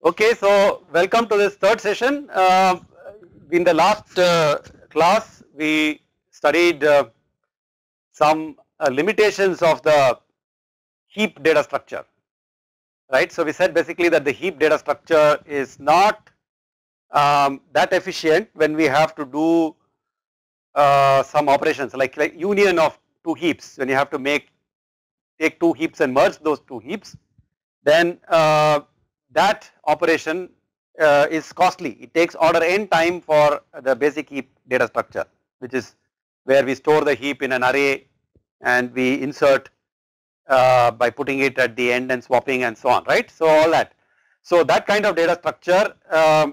Okay, so welcome to this third session. In the last class, we studied some limitations of the heap data structure, right? So we said basically that the heap data structure is not that efficient when we have to do some operations like union of two heaps. When you have to take two heaps and merge those two heaps, then that operation is costly. It takes order n time for the basic heap data structure, which is where we store the heap in an array and we insert by putting it at the end and swapping and so on, right? So all that. So that kind of data structure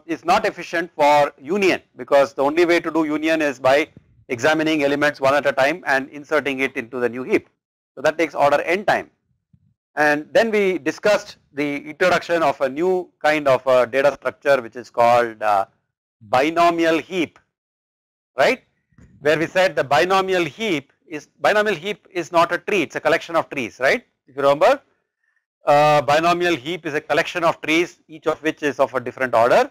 is not efficient for union, because the only way to do union is by examining elements one at a time and inserting it into the new heap. So that takes order n time. And then we discussed the introduction of a new kind of a data structure which is called binomial heap, right? Where we said the binomial heap is not a tree, it's a collection of trees, right? If you remember, binomial heap is a collection of trees, each of which is of a different order.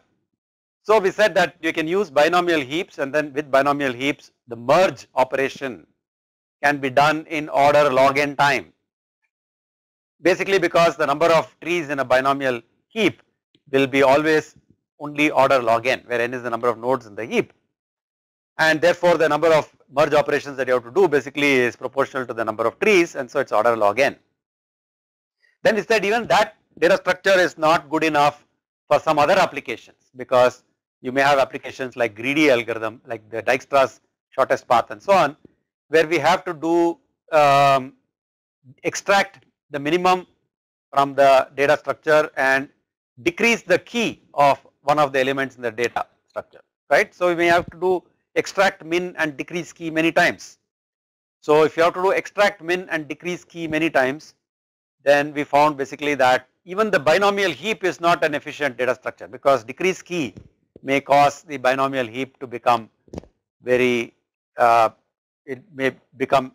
So we said that you can use binomial heaps, and then with binomial heaps the merge operation can be done in order log n time. Basically because the number of trees in a binomial heap will be always only order log n, where n is the number of nodes in the heap, and therefore the number of merge operations that you have to do basically is proportional to the number of trees, and so it's order log n. Then we said even that data structure is not good enough for some other applications, because you may have applications like greedy algorithm, like the Dijkstra's shortest path and so on, where we have to do extract the minimum from the data structure and decrease the key of one of the elements in the data structure, right? So we may have to do extract min and decrease key many times. So if you have to do extract min and decrease key many times, then we found basically that even the binomial heap is not an efficient data structure, because decrease key may cause the binomial heap to become very, it may become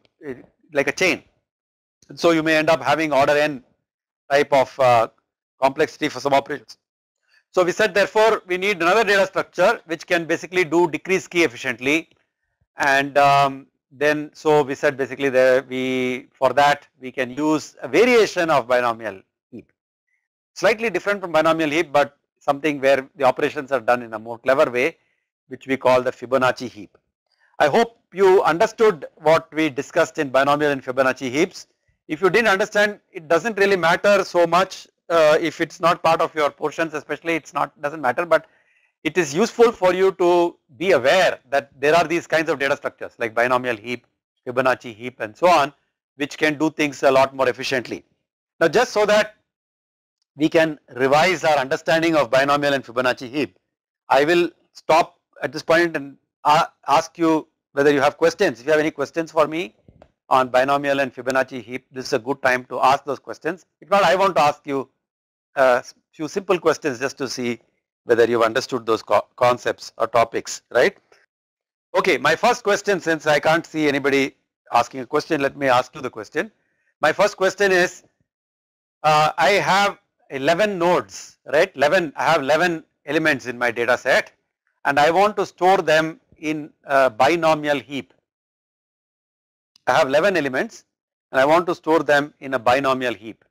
like a chain. So you may end up having order n type of complexity for some operations. So we said therefore we need another data structure which can basically do decrease key efficiently, and then so we said basically for that we can use a variation of binomial heap, slightly different from binomial heap, but something where the operations are done in a more clever way, which we call the Fibonacci heap. I hope you understood what we discussed in binomial and Fibonacci heaps. If you didn't understand, it doesn't really matter so much if it's not part of your portions, especially doesn't matter, but it is useful for you to be aware that there are these kinds of data structures like binomial heap, Fibonacci heap and so on, which can do things a lot more efficiently. Now just so that we can revise our understanding of binomial and Fibonacci heap, I will stop at this point and ask you whether you have questions. If you have any questions for me on binomial and Fibonacci heap, this is a good time to ask those questions. If not, I want to ask you a few simple questions just to see whether you've understood those concepts or topics, right? Okay, my first question, since I can't see anybody asking a question, let me ask you the question. My first question is, I have 11 nodes, right? I have 11 elements in my data set, and I want to store them in a binomial heap. I have 11 elements and I want to store them in a binomial heap.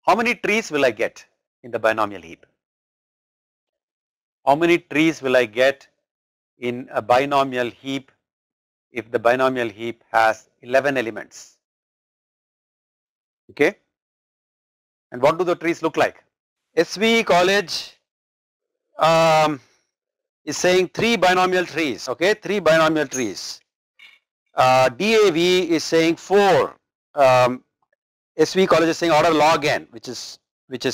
How many trees will I get in the binomial heap? How many trees will I get in a binomial heap if the binomial heap has 11 elements? Okay. And what do the trees look like? SV College is saying 3 binomial trees, okay, 3 binomial trees. DAV is saying 4. SV College is saying order log n, which is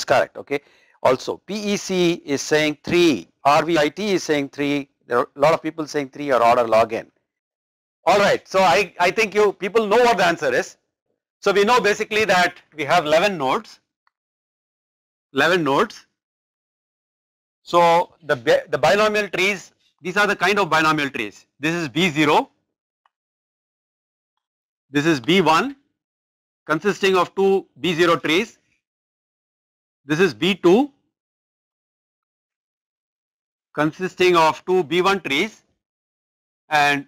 correct, okay. Also PEC is saying 3, RVIT is saying 3, there are a lot of people saying 3 or order log n. Alright, so I think people know what the answer is. So we know basically that we have 11 nodes. So the binomial trees, these are the kind of binomial trees. This is B0, this is B1 consisting of 2 B0 trees, this is B2 consisting of two B1 trees and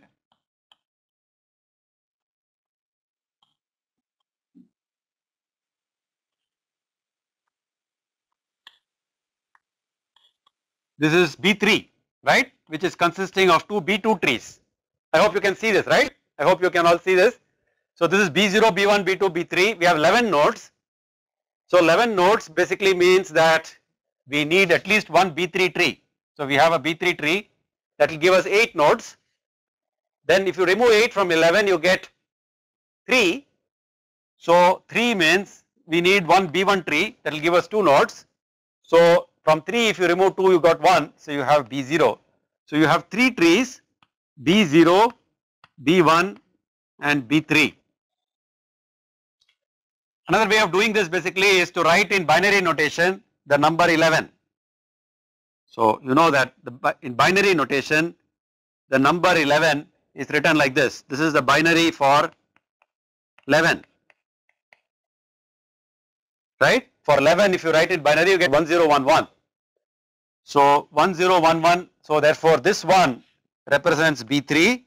this is B3, right, which is consisting of two B2 trees. I hope you can see this, right? I hope you can all see this. So this is B0, B1, B2, B3. We have 11 nodes. So 11 nodes basically means that we need at least one B3 tree. So we have a B3 tree that will give us 8 nodes. Then if you remove 8 from 11, you get 3. So 3 means we need one B1 tree that will give us 2 nodes. So from 3 if you remove 2 you got 1, so you have B0. So you have 3 trees, B0, B1 and B3. Another way of doing this basically is to write in binary notation the number 11. So you know that in binary notation the number 11 is written like this. This is the binary for 11, right? For 11 if you write it binary you get 1011. So 1011, so therefore this one represents B3,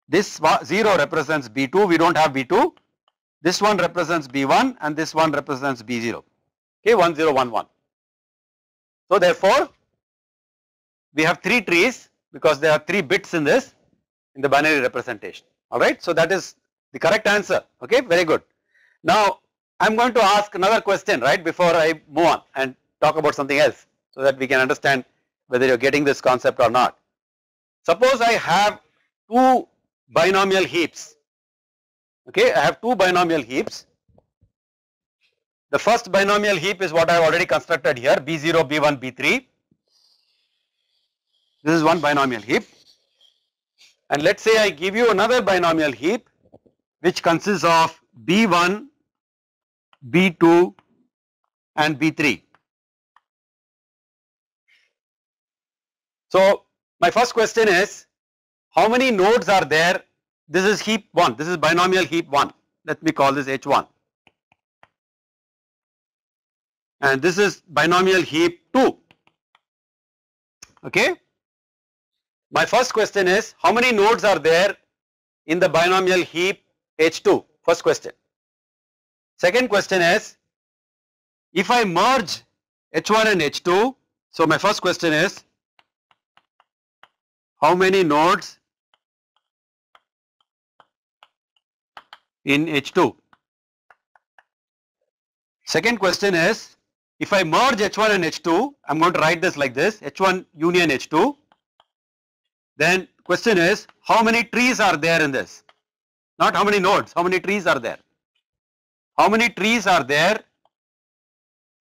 this 0 represents B2, we don't have B2, this one represents B1 and this one represents B0, okay, 1011. So therefore we have 3 trees because there are 3 bits in this, in the binary representation, alright. So that is the correct answer, okay, very good. Now I am going to ask another question, right, before I move on and talk about something else so that we can understand whether you are getting this concept or not. Suppose I have 2 binomial heaps, okay, I have 2 binomial heaps. The first binomial heap is what I have already constructed here, B0, B1, B3. This is one binomial heap. And let us say I give you another binomial heap which consists of B1, B2 and B3. So my first question is, how many nodes are there? This is heap 1, this is binomial heap 1, let me call this H1. And this is binomial heap 2, okay. My first question is, how many nodes are there in the binomial heap H2? First question. Second question is, if I merge H1 and H2, so my first question is, how many nodes in H2? Second question is, if I merge H1 and H2, I am going to write this like this, H1 union H2. Then question is, how many trees are there in this? Not how many nodes, how many trees are there? How many trees are there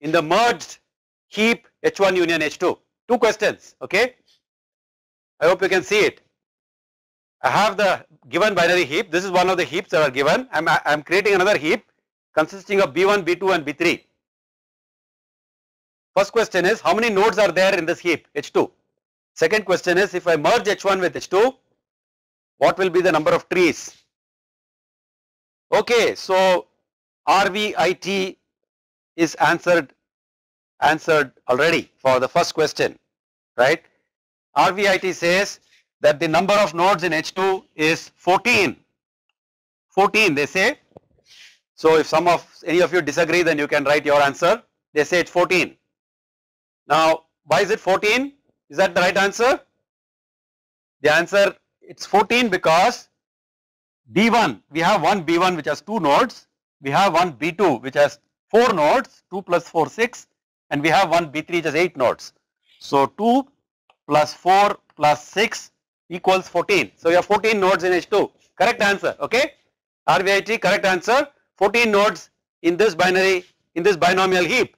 in the merged heap H1 union H2? 2 questions, okay. I hope you can see it. I have the given binary heap, this is one of the heaps that are given. I am creating another heap consisting of B1, B2 and B3. First question is, how many nodes are there in this heap H2? Second question is, if I merge H1 with H2, what will be the number of trees? Okay, so RVIT is answered already for the first question, right? RVIT says that the number of nodes in H2 is 14. 14 they say. So if any of you disagree, then you can write your answer. They say it's 14. Now why is it 14? Is that the right answer? The answer, it's 14 because B1, we have one B1 which has 2 nodes, we have one B2 which has 4 nodes, 2 plus 4, 6, and we have one B3 which has 8 nodes. So 2 plus 4 plus 6 equals 14. So you have 14 nodes in H2. Correct answer, okay? RVIT, correct answer, 14 nodes in this binomial heap.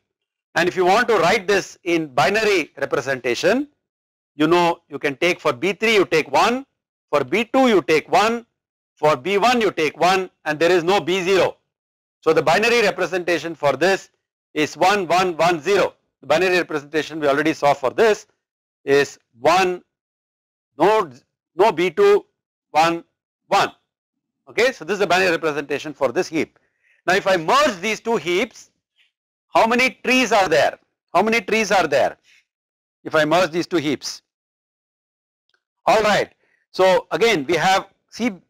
And if you want to write this in binary representation, you know you can take for B3 you take 1, for B2 you take 1, for B1 you take 1 and there is no B0. So the binary representation for this is 1, 1, 1, 0. The binary representation we already saw for this is 1, no B2, 1, 1. Okay, so this is the binary representation for this heap. Now if I merge these 2 heaps, how many trees are there? How many trees are there if I merge these 2 heaps? Alright, so again we have CBI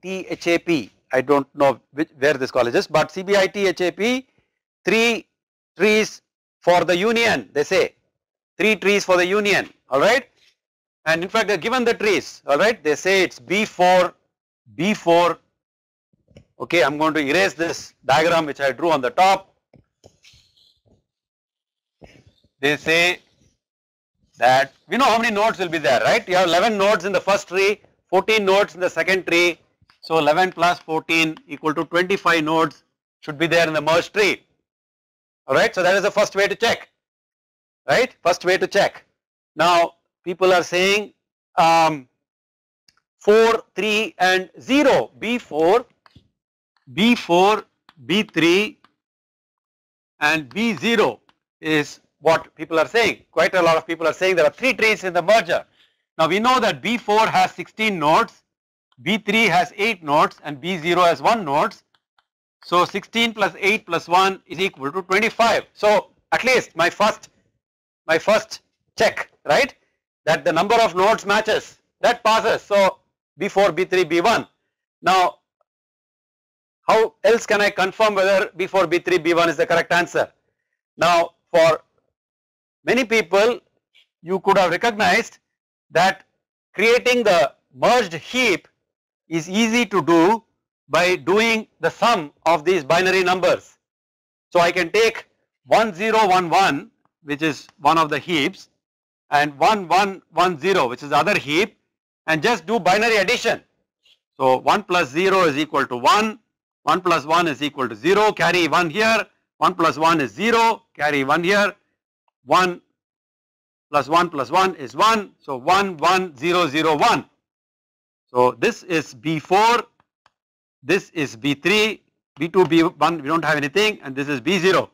THAP, I don't know where this college is, but CBI THAP, 3 trees for the union, they say 3 trees for the union, alright, and in fact they are given the trees, alright, they say it's B4, okay, I am going to erase this diagram which I drew on the top. They say that we know how many nodes will be there, right? You have 11 nodes in the first tree, 14 nodes in the second tree. So 11 plus 14 equal to 25 nodes should be there in the merged tree. Alright, so that is the first way to check, right? First way to check. Now people are saying 4, 3 and 0, B4, B3 and B0 is what people are saying. Quite a lot of people are saying there are 3 trees in the merger. Now we know that B4 has 16 nodes, B3 has 8 nodes and B0 has 1 nodes. So 16 plus 8 plus 1 is equal to 25. So at least my first check, right, that the number of nodes matches, that passes. So B4, B3, B1. Now how else can I confirm whether B4, B3, B1 is the correct answer? Now for many people you could have recognized that creating the merged heap is easy to do by doing the sum of these binary numbers. So I can take 1011 which is one of the heaps and 1110 which is the other heap and just do binary addition. So 1 plus 0 is equal to 1, 1 plus 1 is equal to 0, carry 1 here, 1 plus 1 is 0, carry 1 here, 1 plus 1 is 1, so 1, 1, 0, 0, 1. So this is B4, this is B3, B2, B1 we don't have anything and this is B0.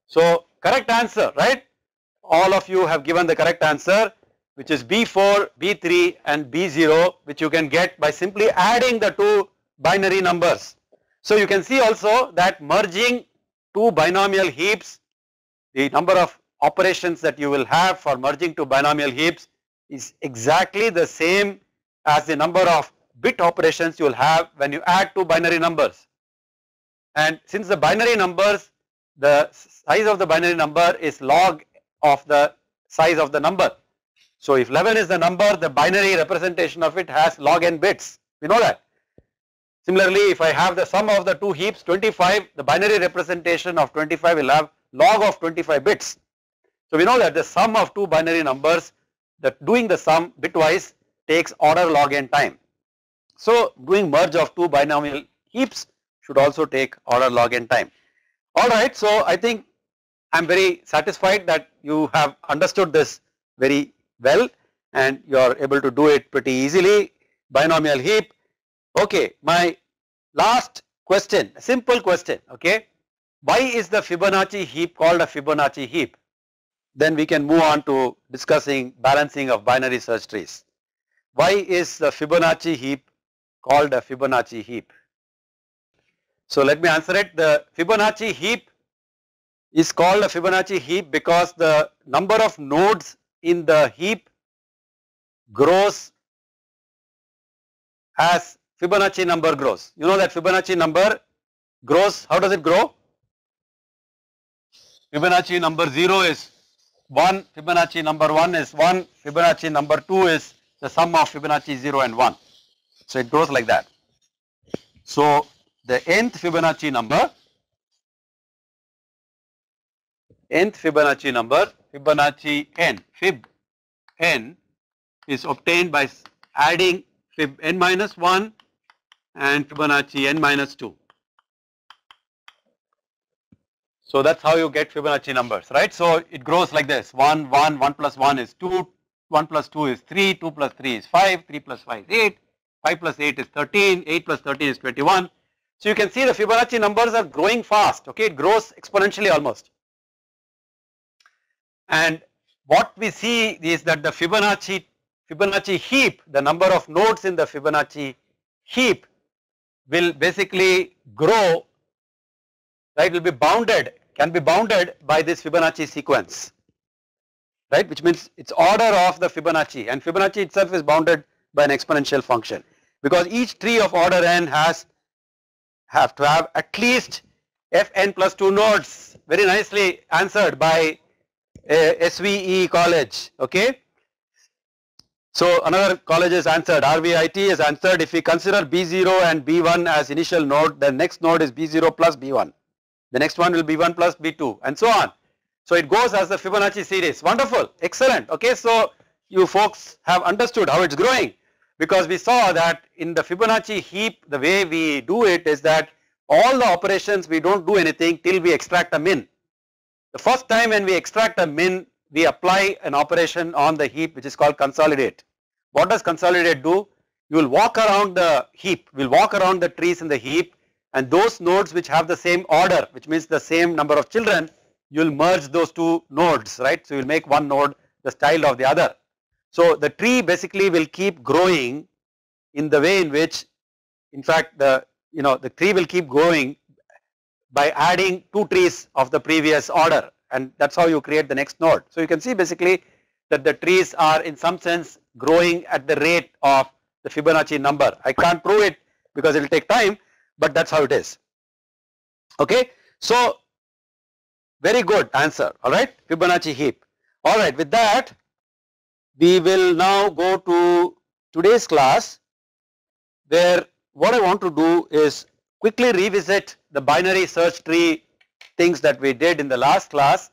So correct answer, right? All of you have given the correct answer which is B4, B3 and B0 which you can get by simply adding the 2 binary numbers. So you can see also that merging 2 binomial heaps, the number of operations that you will have for merging 2 binomial heaps is exactly the same as the number of bit operations you will have when you add 2 binary numbers. And since the binary numbers, the size of the binary number is log of the size of the number. So if 11 is the number, the binary representation of it has log n bits, we know that. Similarly, if I have the sum of the 2 heaps 25, the binary representation of 25 will have log of 25 bits. So we know that the sum of 2 binary numbers, that doing the sum bitwise takes order log n time. So doing merge of 2 binomial heaps should also take order log n time. Alright, so I think I am very satisfied that you have understood this very well and you are able to do it pretty easily. Binomial heap. Okay, my last question, a simple question, okay. Why is the Fibonacci heap called a Fibonacci heap? Then we can move on to discussing balancing of binary search trees. Why is the Fibonacci heap called a Fibonacci heap? So let me answer it. The Fibonacci heap is called a Fibonacci heap because the number of nodes in the heap grows as Fibonacci number grows. You know that Fibonacci number grows, how does it grow? Fibonacci number 0 is 1, Fibonacci number 1 is 1, Fibonacci number 2 is the sum of Fibonacci 0 and 1. So it goes like that. So the nth Fibonacci number, Fibonacci n, fib n is obtained by adding fib n minus 1 and Fibonacci n minus 2. So that's how you get Fibonacci numbers, right? So it grows like this, 1, 1, 1 plus 1 is 2, 1 plus 2 is 3, 2 plus 3 is 5, 3 plus 5 is 8, 5 plus 8 is 13, 8 plus 13 is 21. So you can see the Fibonacci numbers are growing fast, okay, it grows exponentially almost. And what we see is that the Fibonacci heap, the number of nodes in the Fibonacci heap will basically grow, right, will be bounded, can be bounded by this Fibonacci sequence. right, which means it's order of the Fibonacci, and Fibonacci itself is bounded by an exponential function, because each tree of order n have to have at least Fn plus 2 nodes. Very nicely answered by SVE college, okay. So another college has answered, RVIT has answered, if we consider B0 and B1 as initial node, the next node is B0 plus B1. The next one will be B1 plus B2 and so on. So it goes as the Fibonacci series. Wonderful, excellent, okay. So you folks have understood how it's growing, because we saw that in the Fibonacci heap, the way we do it is that all the operations we don't do anything till we extract a min. The first time when we extract a min, we apply an operation on the heap which is called consolidate. What does consolidate do? You will walk around the heap, will walk around the trees in the heap, and those nodes which have the same order, which means the same number of children, you will merge those two nodes, right. So you will make one node the child of the other. So the tree basically will keep growing in the way in which, in fact, the tree will keep growing by adding two trees of the previous order, and that's how you create the next node. So you can see basically that the trees are in some sense growing at the rate of the Fibonacci number. I can't prove it because it will take time, but that's how it is, okay. So very good answer, alright, Fibonacci heap. Alright, with that we will now go to today's class, where what I want to do is quickly revisit the binary search tree things that we did in the last class,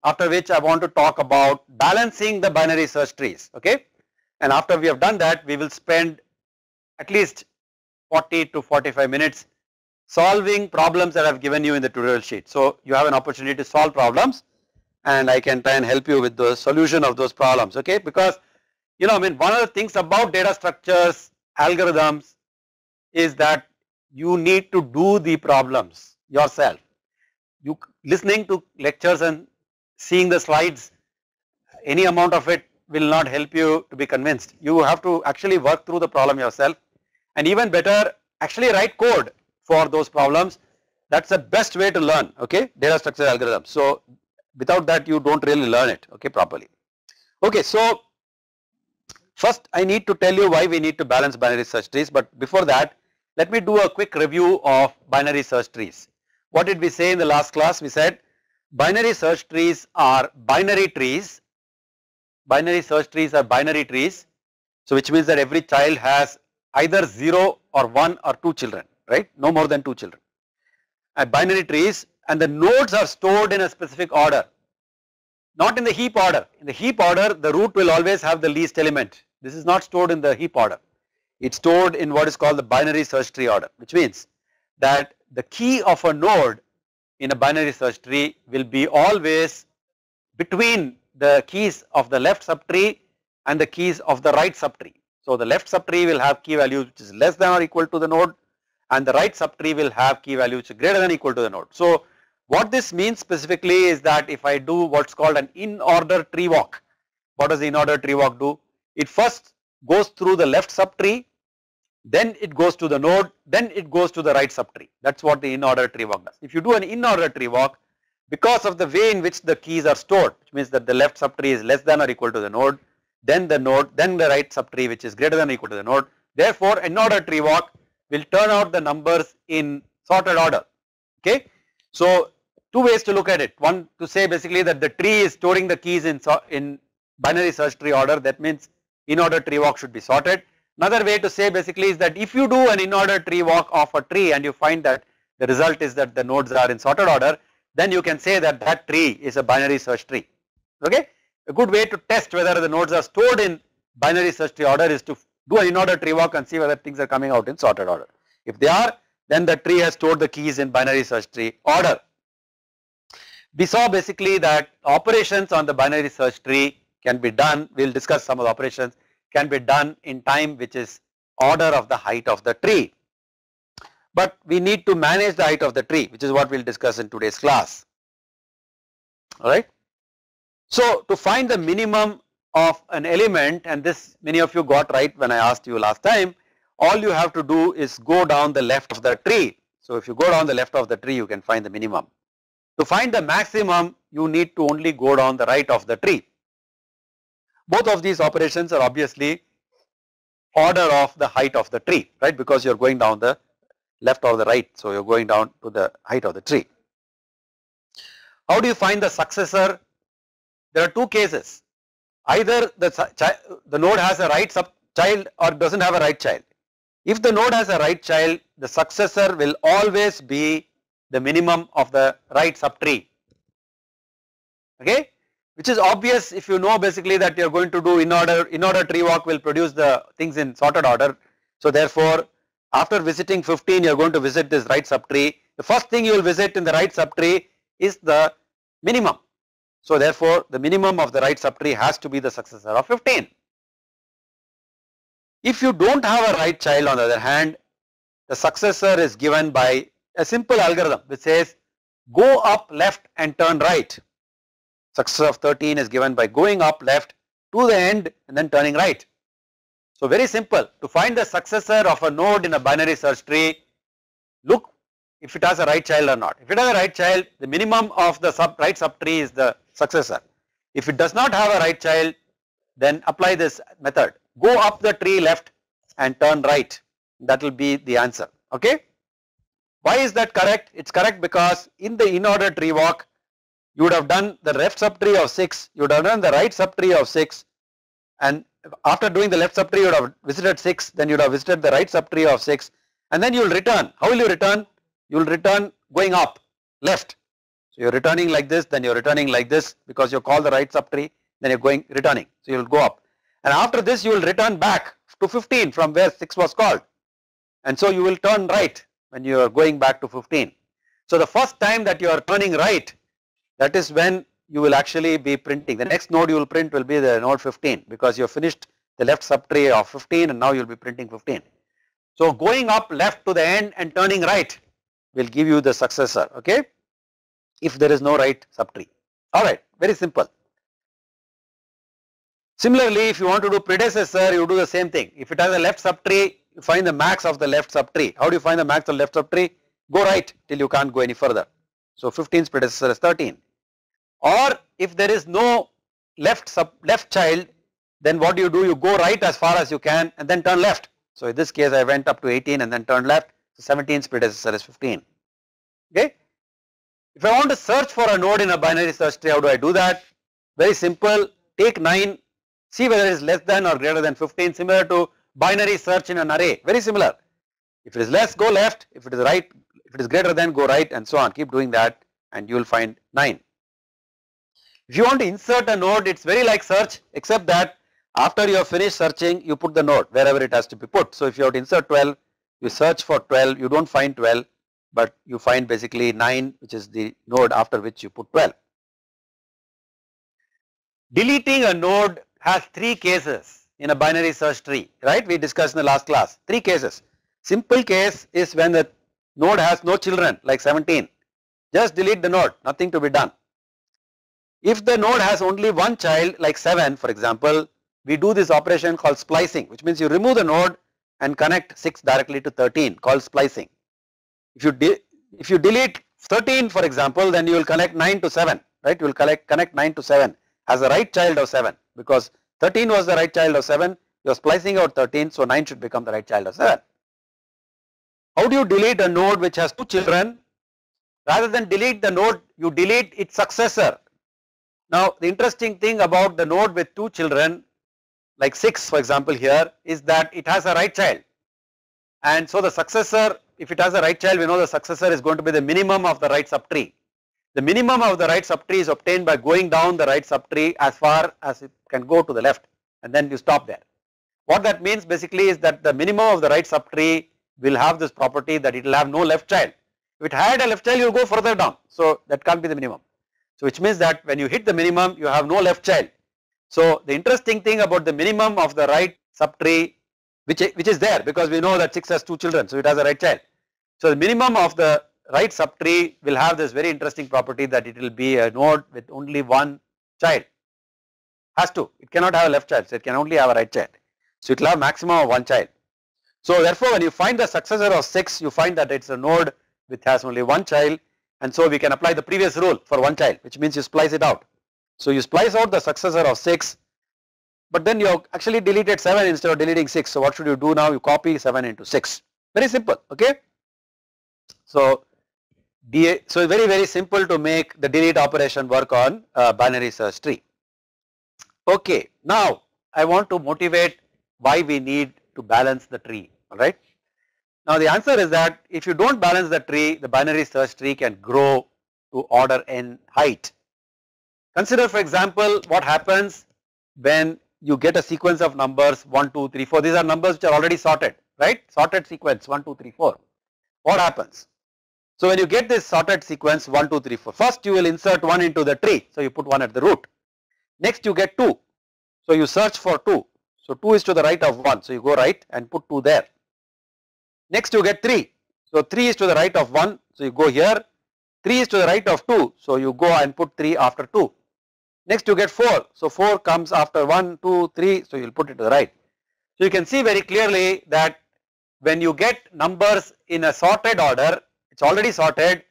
after which I want to talk about balancing the binary search trees, okay. And after we have done that, we will spend at least 40 to 45 minutes solving problems that I have given you in the tutorial sheet. So you have an opportunity to solve problems, and I can try and help you with the solution of those problems, okay. Because I mean, one of the things about data structures, algorithms, is that you need to do the problems yourself. You listening to lectures and seeing the slides, any amount of it will not help you to be convinced. You have to actually work through the problem yourself, and even better, actually write code for those problems. That's the best way to learn, okay, data structure algorithms. So without that you don't really learn it, okay, properly. Okay, so first I need to tell you why we need to balance binary search trees, but before that, let me do a quick review of binary search trees. What did we say in the last class? We said binary search trees are binary trees. Binary search trees are binary trees. So which means that every child has either 0 or 1 or 2 children, right? No more than 2 children. Binary trees, and the nodes are stored in a specific order, not in the heap order. In the heap order, the root will always have the least element. This is not stored in the heap order. It's stored in what is called the binary search tree order, which means that the key of a node in a binary search tree will be always between the keys of the left subtree and the keys of the right subtree. So the left subtree will have key values which is less than or equal to the node, and the right subtree will have key values which is greater than or equal to the node. So what this means specifically is that if I do what's called an in-order tree walk, what does the in-order tree walk do? It first goes through the left subtree, then it goes to the node, then it goes to the right subtree. That's what the in-order tree walk does. If you do an in-order tree walk, because of the way in which the keys are stored, which means that the left subtree is less than or equal to the node, then the right subtree which is greater than or equal to the node. Therefore, in-order tree walk will turn out the numbers in sorted order, okay. So two ways to look at it. One, to say basically that the tree is storing the keys in binary search tree order, that means in-order tree walk should be sorted. Another way to say basically is that if you do an in-order tree walk of a tree and you find that the result is that the nodes are in sorted order, then you can say that that tree is a binary search tree, okay. A good way to test whether the nodes are stored in binary search tree order is to do an in-order tree walk and see whether things are coming out in sorted order. If they are, then the tree has stored the keys in binary search tree order. We saw basically that operations on the binary search tree can be done, we will discuss some of the operations, can be done in time which is order of the height of the tree. But we need to manage the height of the tree, which is what we will discuss in today's class, alright. So to find the minimum of an element, and this many of you got right when I asked you last time, all you have to do is go down the left of the tree. So if you go down the left of the tree, you can find the minimum. To find the maximum, you need to only go down the right of the tree. Both of these operations are obviously order of the height of the tree, right, because you are going down the left or the right, so you are going down to the height of the tree. How do you find the successor? There are two cases. Either the node has a right child or doesn't have a right child. If the node has a right child, the successor will always be the minimum of the right subtree, okay, which is obvious if you know basically that you are going to do in order tree walk will produce the things in sorted order. So therefore, after visiting 15 you are going to visit this right subtree. The first thing you will visit in the right subtree is the minimum. So therefore, the minimum of the right subtree has to be the successor of 15. If you don't have a right child, on the other hand, the successor is given by a simple algorithm which says go up left and turn right. Successor of 13 is given by going up left to the end and then turning right. So very simple. To find the successor of a node in a binary search tree, look if it has a right child or not. If it has a right child, the minimum of the right subtree is the successor. If it does not have a right child, then apply this method. Go up the tree left and turn right. That will be the answer. Okay. Why is that correct? It's correct because in the in-order tree walk, you would have done the left subtree of 6, you would have done the right subtree of 6, and after doing the left subtree you would have visited 6, then you would have visited the right subtree of 6, and then you will return. How will you return? You will return going up left. So you are returning like this, then you are returning like this because you call the right subtree, then you are going returning. So you will go up, and after this you will return back to 15 from where 6 was called, and so you will turn right when you are going back to 15. So the first time that you are turning right, that is when you will actually be printing. The next node you will print will be the node 15 because you have finished the left subtree of 15 and now you will be printing 15. So going up left to the end and turning right will give you the successor, okay, if there is no right subtree. Alright, very simple. Similarly, if you want to do predecessor, you do the same thing. If it has a left subtree, you find the max of the left subtree. How do you find the max of the left subtree? Go right till you can't go any further. So 15's predecessor is 13. Or if there is no left child, then what do? You go right as far as you can and then turn left. So in this case I went up to 18 and then turned left. So 17's predecessor is 15. Okay. If I want to search for a node in a binary search tree, how do I do that? Very simple. Take 9, see whether it is less than or greater than 15, similar to binary search in an array. Very similar. If it is less, go left. If it is right, if it is greater than, go right, and so on. Keep doing that and you will find 9. If you want to insert a node, it's very like search, except that after you have finished searching, you put the node wherever it has to be put. So if you have to insert 12, you search for 12, you don't find 12, but you find basically 9, which is the node after which you put 12. Deleting a node has 3 cases in a binary search tree, right? We discussed in the last class. 3 cases. Simple case is when the node has no children, like 17. Just delete the node, nothing to be done. If the node has only one child, like 7 for example, we do this operation called splicing, which means you remove the node and connect 6 directly to 13, called splicing. If you delete 13 for example, then you will connect 9 to 7, right? You will connect 9 to 7 as the right child of 7, because 13 was the right child of 7, you are splicing out 13, so 9 should become the right child of 7. How do you delete a node which has 2 children? Rather than delete the node, you delete its successor. Now the interesting thing about the node with 2 children, like 6 for example here, is that it has a right child, and so the successor, if it has a right child, we know the successor is going to be the minimum of the right subtree. The minimum of the right subtree is obtained by going down the right subtree as far as it can go to the left, and then you stop there. What that means basically is that the minimum of the right subtree will have this property that it will have no left child. If it had a left child, you will go further down, so that can't be the minimum. So which means that when you hit the minimum, you have no left child. So the interesting thing about the minimum of the right subtree, which is there, because we know that 6 has 2 children, so it has a right child. So the minimum of the right subtree will have this very interesting property that it will be a node with only one child. Has to, it cannot have a left child, so it can only have a right child. So it will have maximum of one child. So therefore when you find the successor of 6, you find that it's a node which has only one child, and so we can apply the previous rule for one child, which means you splice it out. So you splice out the successor of 6, but then you actually deleted 7 instead of deleting 6. So what should you do now? You copy 7 into 6. Very simple, okay. So so very, very simple to make the delete operation work on binary search tree. Okay, now I want to motivate why we need to balance the tree, alright. Now the answer is that if you don't balance the tree, the binary search tree can grow to order n height. Consider for example what happens when you get a sequence of numbers 1, 2, 3, 4. These are numbers which are already sorted, right? Sorted sequence 1, 2, 3, 4. What happens? So when you get this sorted sequence 1, 2, 3, 4, first you will insert 1 into the tree. So you put 1 at the root. Next you get 2. So you search for 2. So 2 is to the right of 1. So you go right and put 2 there. Next you get 3. So 3 is to the right of 1. So you go here. 3 is to the right of 2. So you go and put 3 after 2. Next you get 4. So 4 comes after 1, 2, 3. So you will put it to the right. So you can see very clearly that when you get numbers in a sorted order, it's already sorted,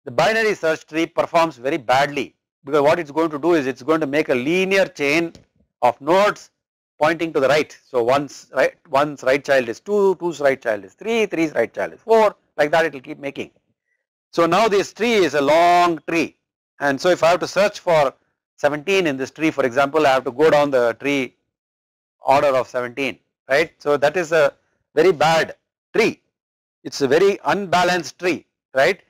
the binary search tree performs very badly, because what it's going to do is it's going to make a linear chain of nodes pointing to the right. So one's right child is 2, 2's right child is 3, 3's right child is 4, like that it will keep making. So now this tree is a long tree, and so if I have to search for 17 in this tree, for example, I have to go down the tree order of 17, right. So that is a very bad tree. It's a very unbalanced tree, right.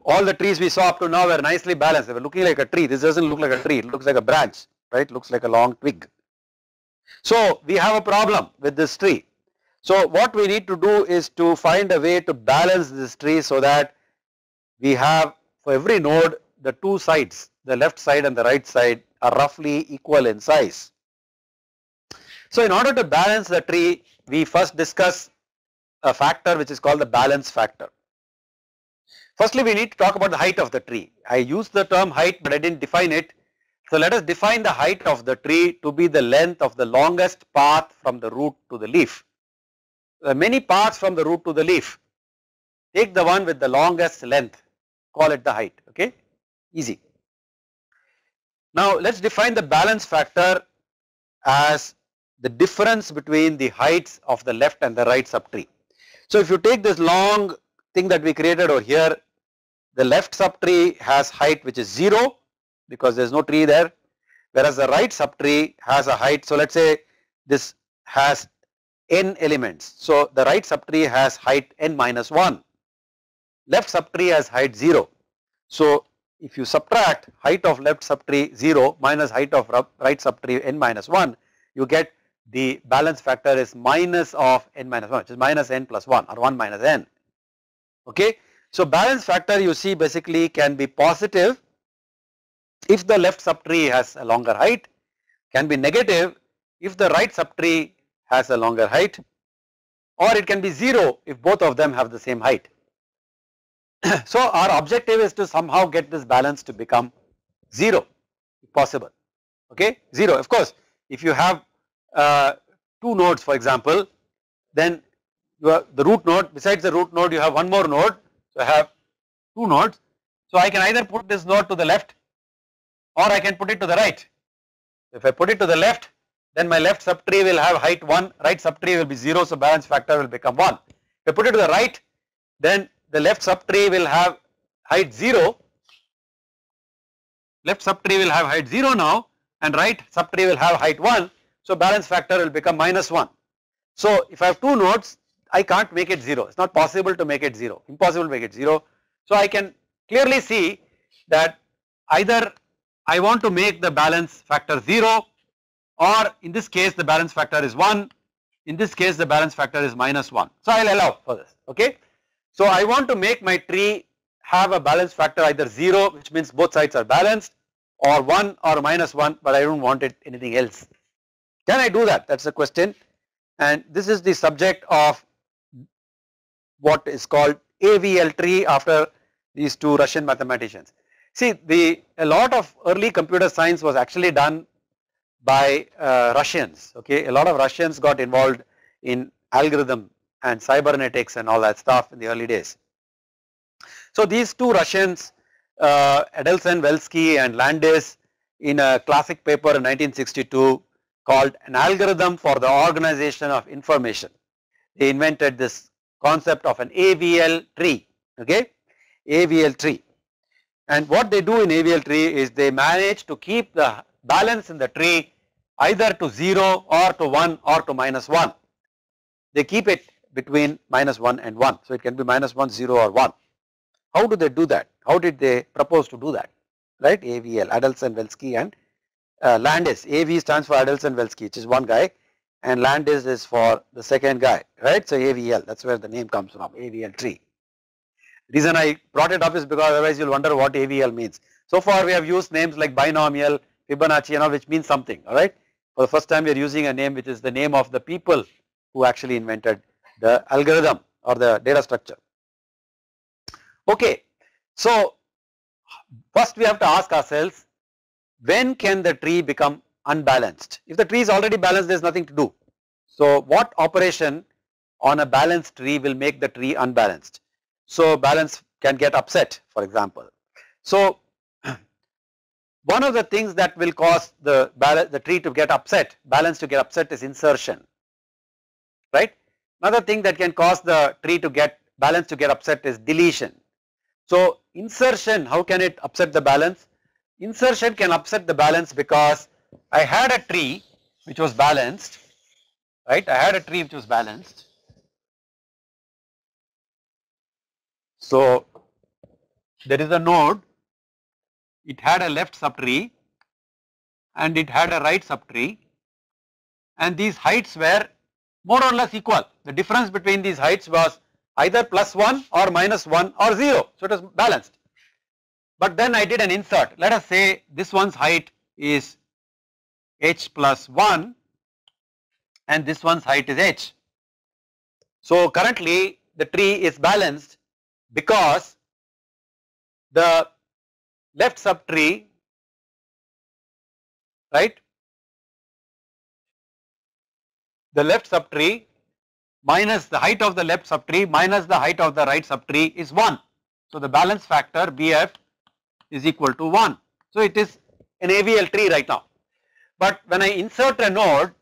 All the trees we saw up to now were nicely balanced. They were looking like a tree. This doesn't look like a tree. It looks like a branch, right. Looks like a long twig. So we have a problem with this tree. So what we need to do is to find a way to balance this tree so that we have for every node the two sides, the left side and the right side, are roughly equal in size. So in order to balance the tree, we first discuss a factor which is called the balance factor. Firstly, we need to talk about the height of the tree. I used the term height, but I didn't define it. So let us define the height of the tree to be the length of the longest path from the root to the leaf. There are many paths from the root to the leaf. Take the one with the longest length, call it the height, okay, easy. Now let's define the balance factor as the difference between the heights of the left and the right subtree. So if you take this long thing that we created over here, the left subtree has height which is 0 because there is no tree there, whereas the right subtree has a height. So let's say this has n elements. So the right subtree has height n minus 1, left subtree has height 0. So if you subtract height of left subtree 0 minus height of right subtree n minus 1, you get the balance factor is minus of n minus 1, which is minus n plus 1 or 1 minus n. Okay. So balance factor you see basically can be positive if the left subtree has a longer height, can be negative if the right subtree has a longer height, or it can be 0 if both of them have the same height. So our objective is to somehow get this balance to become 0 if possible, okay, 0. Of course, if you have 2 nodes for example, then you have the root node, besides the root node you have one more node, so I have 2 nodes. So I can either put this node to the left or I can put it to the right. If I put it to the left, then my left subtree will have height 1, right subtree will be 0, so balance factor will become 1. If I put it to the right, then the left subtree will have height 0, left subtree will have height 0 now, and right subtree will have height 1, so balance factor will become minus 1. So if I have 2 nodes, I can't make it 0, it's not possible to make it 0, impossible to make it 0. So I can clearly see that either I want to make the balance factor 0, or in this case the balance factor is 1, in this case the balance factor is minus 1. So I will allow for this, okay. So I want to make my tree have a balance factor either 0, which means both sides are balanced, or 1 or minus 1, but I don't want it anything else. Can I do that? That's the question, and this is the subject of what is called AVL tree after these 2 Russian mathematicians. See, a lot of early computer science was actually done by Russians, okay. A lot of Russians got involved in algorithm and cybernetics and all that stuff in the early days. So these 2 Russians, Adelson, Velsky and Landis, in a classic paper in 1962 called an algorithm for the organization of information. They invented this concept of an AVL tree, okay, AVL tree. And what they do in AVL tree is they manage to keep the balance in the tree either to 0 or to 1 or to -1. They keep it between -1 and 1. So it can be -1, 0 or 1. How do they do that? How did they propose to do that? Right, AVL, Adelson-Velsky and Landis. AV stands for Adelson-Velsky, which is one guy, and Landis is for the second guy, right? So AVL, that's where the name comes from, AVL tree. Reason I brought it up is because otherwise you'll wonder what AVL means. So far we have used names like binomial, Fibonacci and all, which means something, alright. For the first time we are using a name which is the name of the people who actually invented the algorithm or the data structure. Okay, so first we have to ask ourselves, when can the tree become unbalanced? If the tree is already balanced, there is nothing to do. So what operation on a balanced tree will make the tree unbalanced? So balance can get upset, for example. So one of the things that will cause the tree to get upset, balance to get upset, is insertion, right? Another thing that can cause the tree to get balance to get upset is deletion. So insertion, how can it upset the balance? Insertion can upset the balance because I had a tree which was balanced, right? I had a tree which was balanced. So there is a node, it had a left subtree and it had a right subtree, and these heights were more or less equal. The difference between these heights was either +1 or -1 or 0. So it was balanced. But then I did an insert. Let us say this one's height is h plus 1 and this one's height is h. So currently the tree is balanced because the left subtree, right, the left subtree minus the height of the left subtree minus the height of the right subtree is 1. So the balance factor BF is equal to 1. So it is an AVL tree right now. But when I insert a node,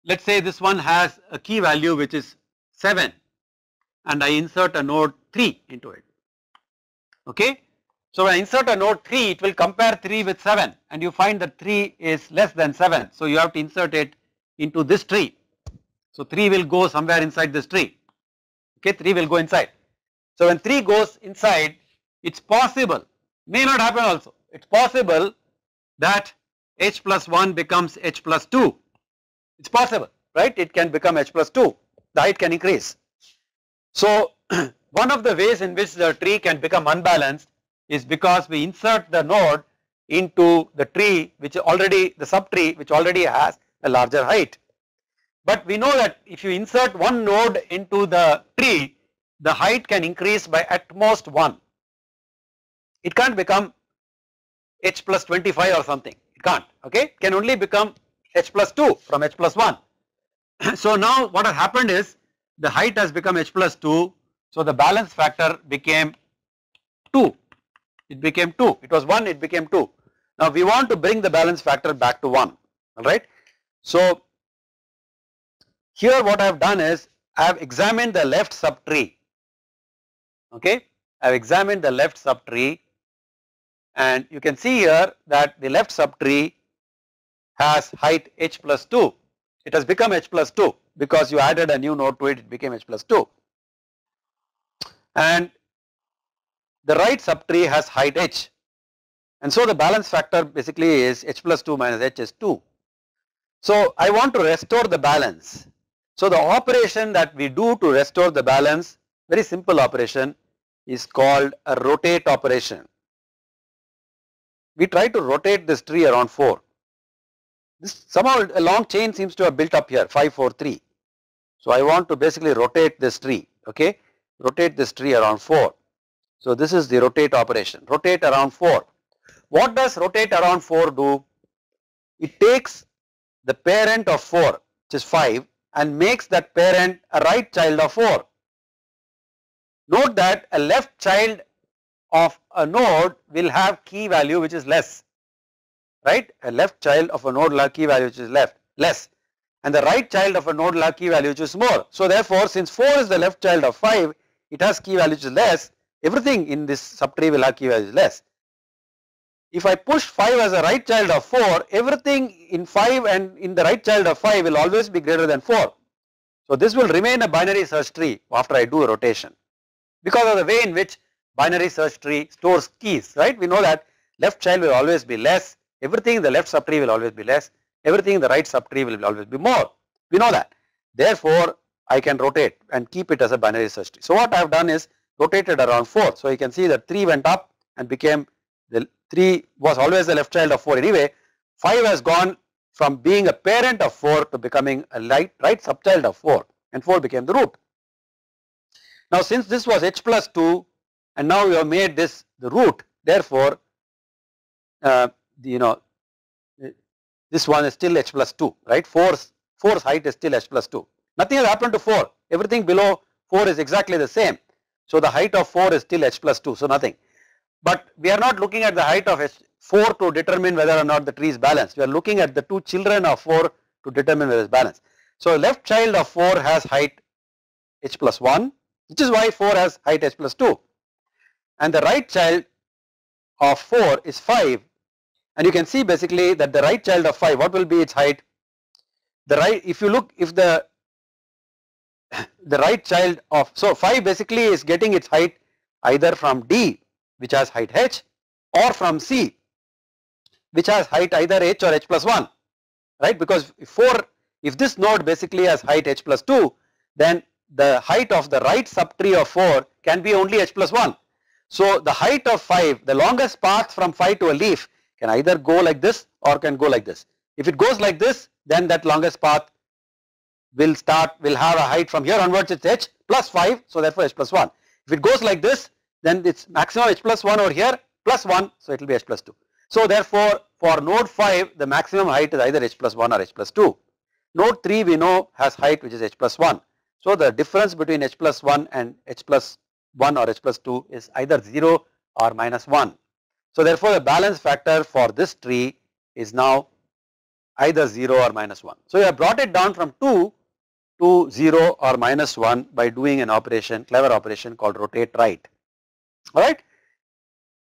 let's say this one has a key value which is 7 and I insert a node 3 into it, okay. So when I insert a node 3, it will compare 3 with 7 and you find that 3 is less than 7. So you have to insert it into this tree. So 3 will go somewhere inside this tree, okay, 3 will go inside. So when 3 goes inside, it's possible, may not happen also, it's possible that h plus 1 becomes h plus 2. It's possible, right? It can become h plus 2, the height can increase. So one of the ways in which the tree can become unbalanced is because we insert the node into the tree which already, the subtree which already has a larger height. But we know that if you insert one node into the tree, the height can increase by at most 1. It can't become h plus 25 or something, it can't, okay, it can only become h plus 2 from h plus 1. So now what has happened is the height has become h plus 2, so the balance factor became 2, it became 2, it was 1, it became 2. Now we want to bring the balance factor back to 1, alright. So here what I have done is I have examined the left subtree, okay, I have examined the left subtree and you can see here that the left subtree has height h plus 2, it has become h plus 2 because you added a new node to it, it became h plus 2, and the right subtree has height h, and so the balance factor basically is h plus 2 minus h is 2. So I want to restore the balance. So the operation that we do to restore the balance, very simple operation, is called a rotate operation. We try to rotate this tree around 4. This somehow a long chain seems to have built up here, 5, 4, 3. So I want to basically rotate this tree, okay, rotate this tree around 4. So this is the rotate operation, rotate around 4. What does rotate around 4 do? It takes the parent of 4, which is 5, and makes that parent a right child of 4. Note that a left child of a node will have key value which is less, right? A left child of a node will have key value which is less, less, and the right child of a node will have key value which is more. So therefore, since 4 is the left child of 5, it has key value which is less, everything in this subtree will have key value which is less. If I push 5 as a right child of 4, everything in 5 and in the right child of 5 will always be greater than 4. So this will remain a binary search tree after I do a rotation, because of the way in which binary search tree stores keys, right? We know that left child will always be less, everything in the left subtree will always be less, everything in the right subtree will always be more. We know that. Therefore, I can rotate and keep it as a binary search tree. So what I have done is rotated around 4. So you can see that 3 went up and became, the 3 was always the left child of 4 anyway. 5 has gone from being a parent of 4 to becoming a right subchild of 4, and 4 became the root. Now since this was h plus 2 and now we have made this the root, therefore this one is still h plus 2, right? 4's height is still h plus 2. Nothing has happened to 4, everything below 4 is exactly the same. So the height of 4 is still h plus 2, so nothing. But we are not looking at the height of h4 to determine whether or not the tree is balanced. We are looking at the two children of 4 to determine whether it is balanced. So left child of 4 has height h plus 1, which is why 4 has height h plus 2. And the right child of 4 is 5. And you can see basically that the right child of 5, what will be its height? The right, if you look, if the right child of, so 5 basically is getting its height either from D, which has height h, or from C, which has height either h or h plus 1, right? Because if this node basically has height h plus 2, then the height of the right subtree of 4 can be only h plus 1. So the height of 5, the longest path from 5 to a leaf, can either go like this or can go like this. If it goes like this, then that longest path will have a height from here onwards, it's h plus 5, so therefore h plus 1. If it goes like this, then it's maximum h plus 1 over here plus 1, so it will be h plus 2. So therefore for node 5 the maximum height is either h plus 1 or h plus 2. Node 3 we know has height which is h plus 1. So the difference between h plus 1 and h plus 1 or h plus 2 is either 0 or minus 1. So therefore the balance factor for this tree is now either 0 or minus 1. So you have brought it down from 2 to 0 or minus 1 by doing an operation, clever operation called rotate right. Alright.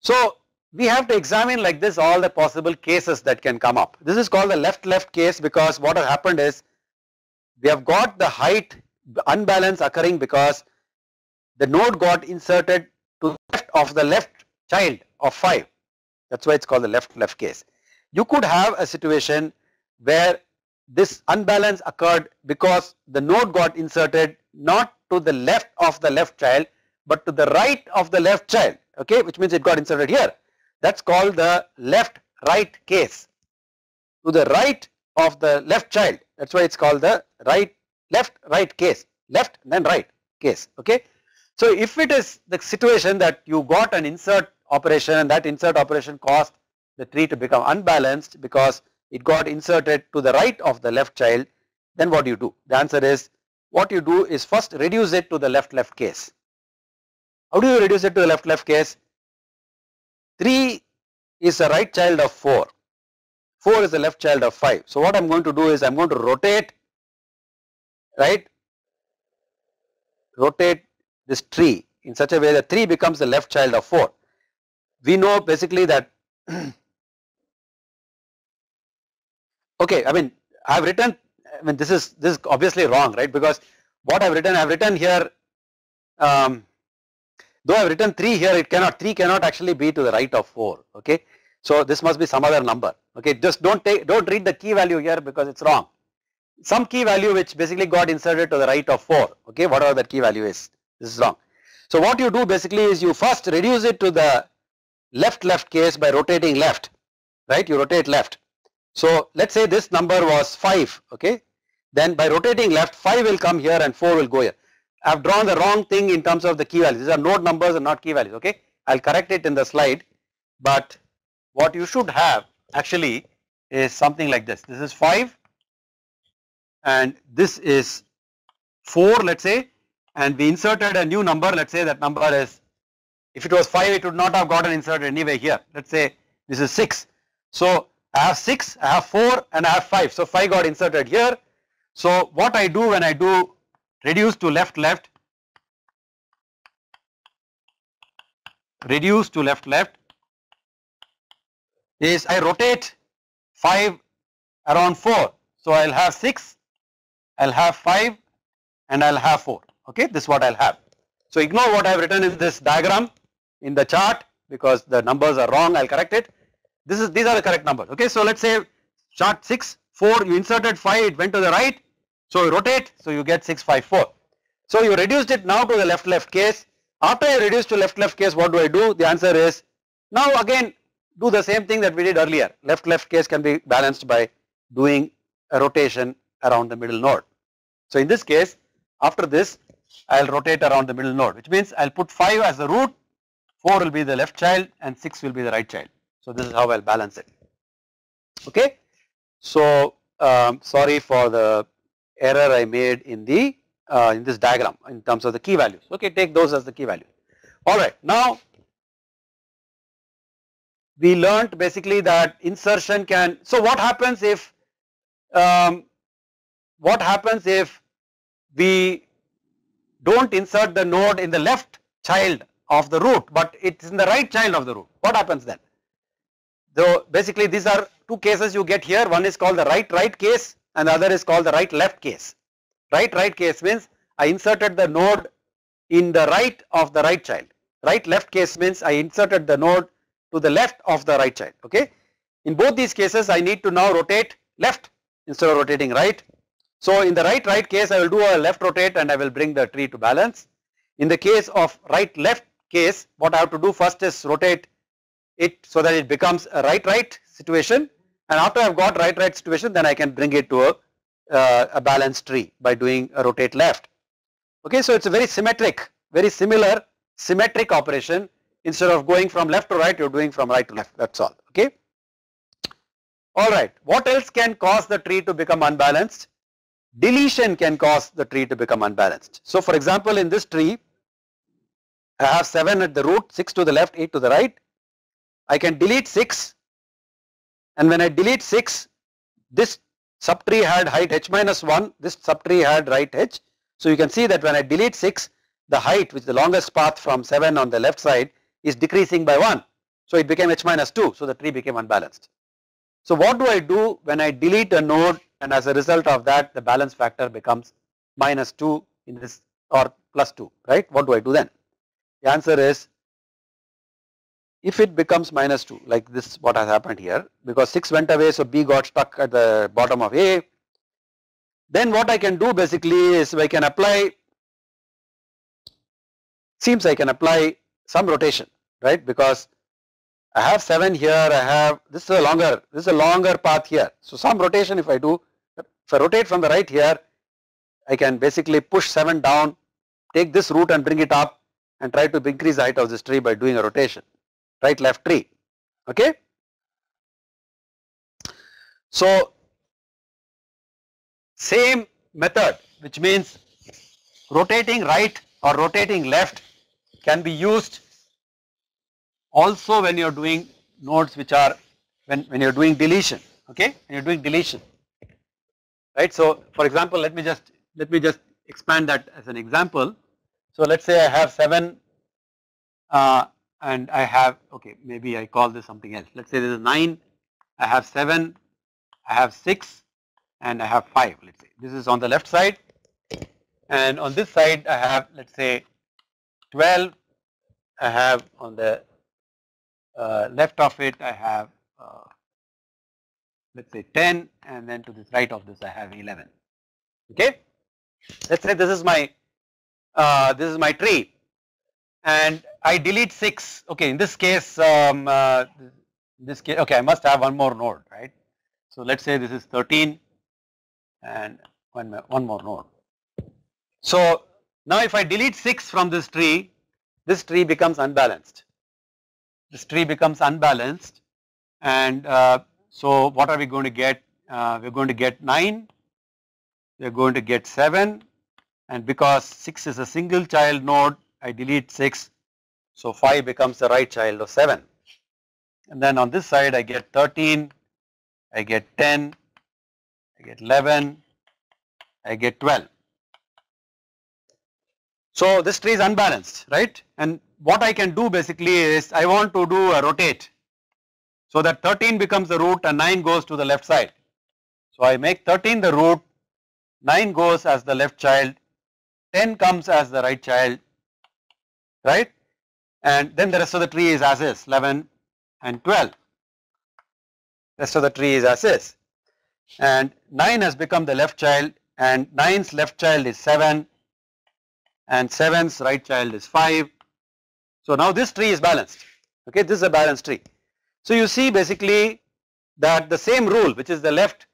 So we have to examine like this all the possible cases that can come up. This is called the left case, because what has happened is we have got the height unbalance occurring because the node got inserted to the left of the left child of 5. That's why it's called the left case. You could have a situation where this unbalance occurred because the node got inserted not to the left of the left child but to the right of the left child, okay, which means it got inserted here. That's called the left right case. To the right of the left child, that's why it's called the left right case, left and then right case, okay. So if it is the situation that you got an insert operation and that insert operation caused the tree to become unbalanced because it got inserted to the right of the left child, then what do you do? The answer is, what you do is first reduce it to the left case. How do you reduce it to the left case? 3 is a right child of 4, 4 is the left child of 5. So what I am going to do is I am going to rotate, right, rotate this tree in such a way that 3 becomes the left child of 4. We know basically that okay, I mean I have written, I mean this is obviously wrong, right, because what I have written here, though I have written 3 here, 3 cannot actually be to the right of 4, okay. So this must be some other number, okay. Just don't read the key value here because it's wrong. Some key value which basically got inserted to the right of 4, okay, whatever that key value is, this is wrong. So what you do basically is you first reduce it to the left case by rotating left, right, you rotate left. So let's say this number was 5, okay, then by rotating left 5 will come here and 4 will go here. I have drawn the wrong thing in terms of the key values, these are node numbers and not key values, okay. I will correct it in the slide, but what you should have actually is something like this. This is 5 and this is 4, let's say, and we inserted a new number, let's say that number is, if it was 5 it would not have gotten inserted anyway here, let's say this is 6. So I have 6, I have 4 and I have 5. So 5 got inserted here. So what I do when I do reduce to left, reduce to left is I rotate 5 around 4. So I'll have 6, I'll have 5 and I'll have 4. Okay, this is what I'll have. So ignore what I have written in this diagram in the chart because the numbers are wrong. I'll correct it. These are the correct numbers. Okay, so let's say chart 6, 4, you inserted 5, it went to the right. So you rotate, so you get 6, 5, 4. So you reduced it now to the left case. After I reduce to left case, what do I do? The answer is now again do the same thing that we did earlier. Left case can be balanced by doing a rotation around the middle node. So in this case, after this, I'll rotate around the middle node, which means I'll put 5 as the root, 4 will be the left child and 6 will be the right child. So this is how I'll balance it. Okay. So sorry for the error I made in the in this diagram in terms of the key values. Okay, take those as the key values. All right. Now we learnt basically that insertion can. So what happens if we don't insert the node in the left child of the root, but it's in the right child of the root? What happens then? So basically these are two cases you get here. One is called the right case and the other is called the right case. Right case means I inserted the node in the right of the right child. Left case means I inserted the node to the left of the right child. Okay. In both these cases I need to now rotate left instead of rotating right. So in the right case I will do a left rotate and I will bring the tree to balance. In the case of right-left case, what I have to do first is rotate it so that it becomes a right situation, and after I have got right situation, then I can bring it to a balanced tree by doing a rotate left. Okay, so it's a very symmetric, very similar symmetric operation. Instead of going from left to right, you're doing from right to left. That's all. Okay. All right. What else can cause the tree to become unbalanced? Deletion can cause the tree to become unbalanced. So for example, in this tree, I have 7 at the root, 6 to the left, 8 to the right. I can delete 6, and when I delete 6, this subtree had height h minus 1, this subtree had height h. So you can see that when I delete 6, the height, which is the longest path from 7 on the left side, is decreasing by 1. So it became h minus 2, so the tree became unbalanced. So what do I do when I delete a node, and as a result of that the balance factor becomes minus 2 in this, or plus 2, right? What do I do then? The answer is, if it becomes minus 2, like this what has happened here, because 6 went away, so B got stuck at the bottom of A, then what I can do basically is I can apply, seems I can apply some rotation, right? Because I have 7 here, I have, this is a longer path here. So some rotation if I do, if I rotate from the right here, I can basically push 7 down, take this root and bring it up and try to increase the height of this tree by doing a rotation, right left tree. Okay. So same method, which means rotating right or rotating left, can be used also when you are doing nodes which are, when you are doing deletion. Okay, when you are doing deletion, right? So for example, let me just expand that as an example. So let's say I have 7 and I have, okay, maybe I call this something else. Let's say this is 9, I have 7, I have 6 and I have 5. Let's say this is on the left side, and on this side I have, let's say 12, I have on the left of it I have let's say 10, and then to this right of this I have 11. Okay, let's say this is my tree, and I delete 6. Okay, in this case, okay, I must have one more node, right? So let's say this is 13 and one more node. So now if I delete 6 from this tree becomes unbalanced. This tree becomes unbalanced, and so what are we going to get? We're going to get 9, we're going to get 7, and because 6 is a single child node, I delete 6, so 5 becomes the right child of 7. And then on this side I get 13, I get 10, I get 11, I get 12. So this tree is unbalanced, right? And what I can do basically is I want to do a rotate. So that 13 becomes the root and 9 goes to the left side. So I make 13 the root, 9 goes as the left child, 10 comes as the right child, right? And then the rest of the tree is as is, 11 and 12. Rest of the tree is as is. And 9 has become the left child, and 9's left child is 7, and 7's right child is 5. So now this tree is balanced. Okay, this is a balanced tree. So you see basically that the same rule, which is the left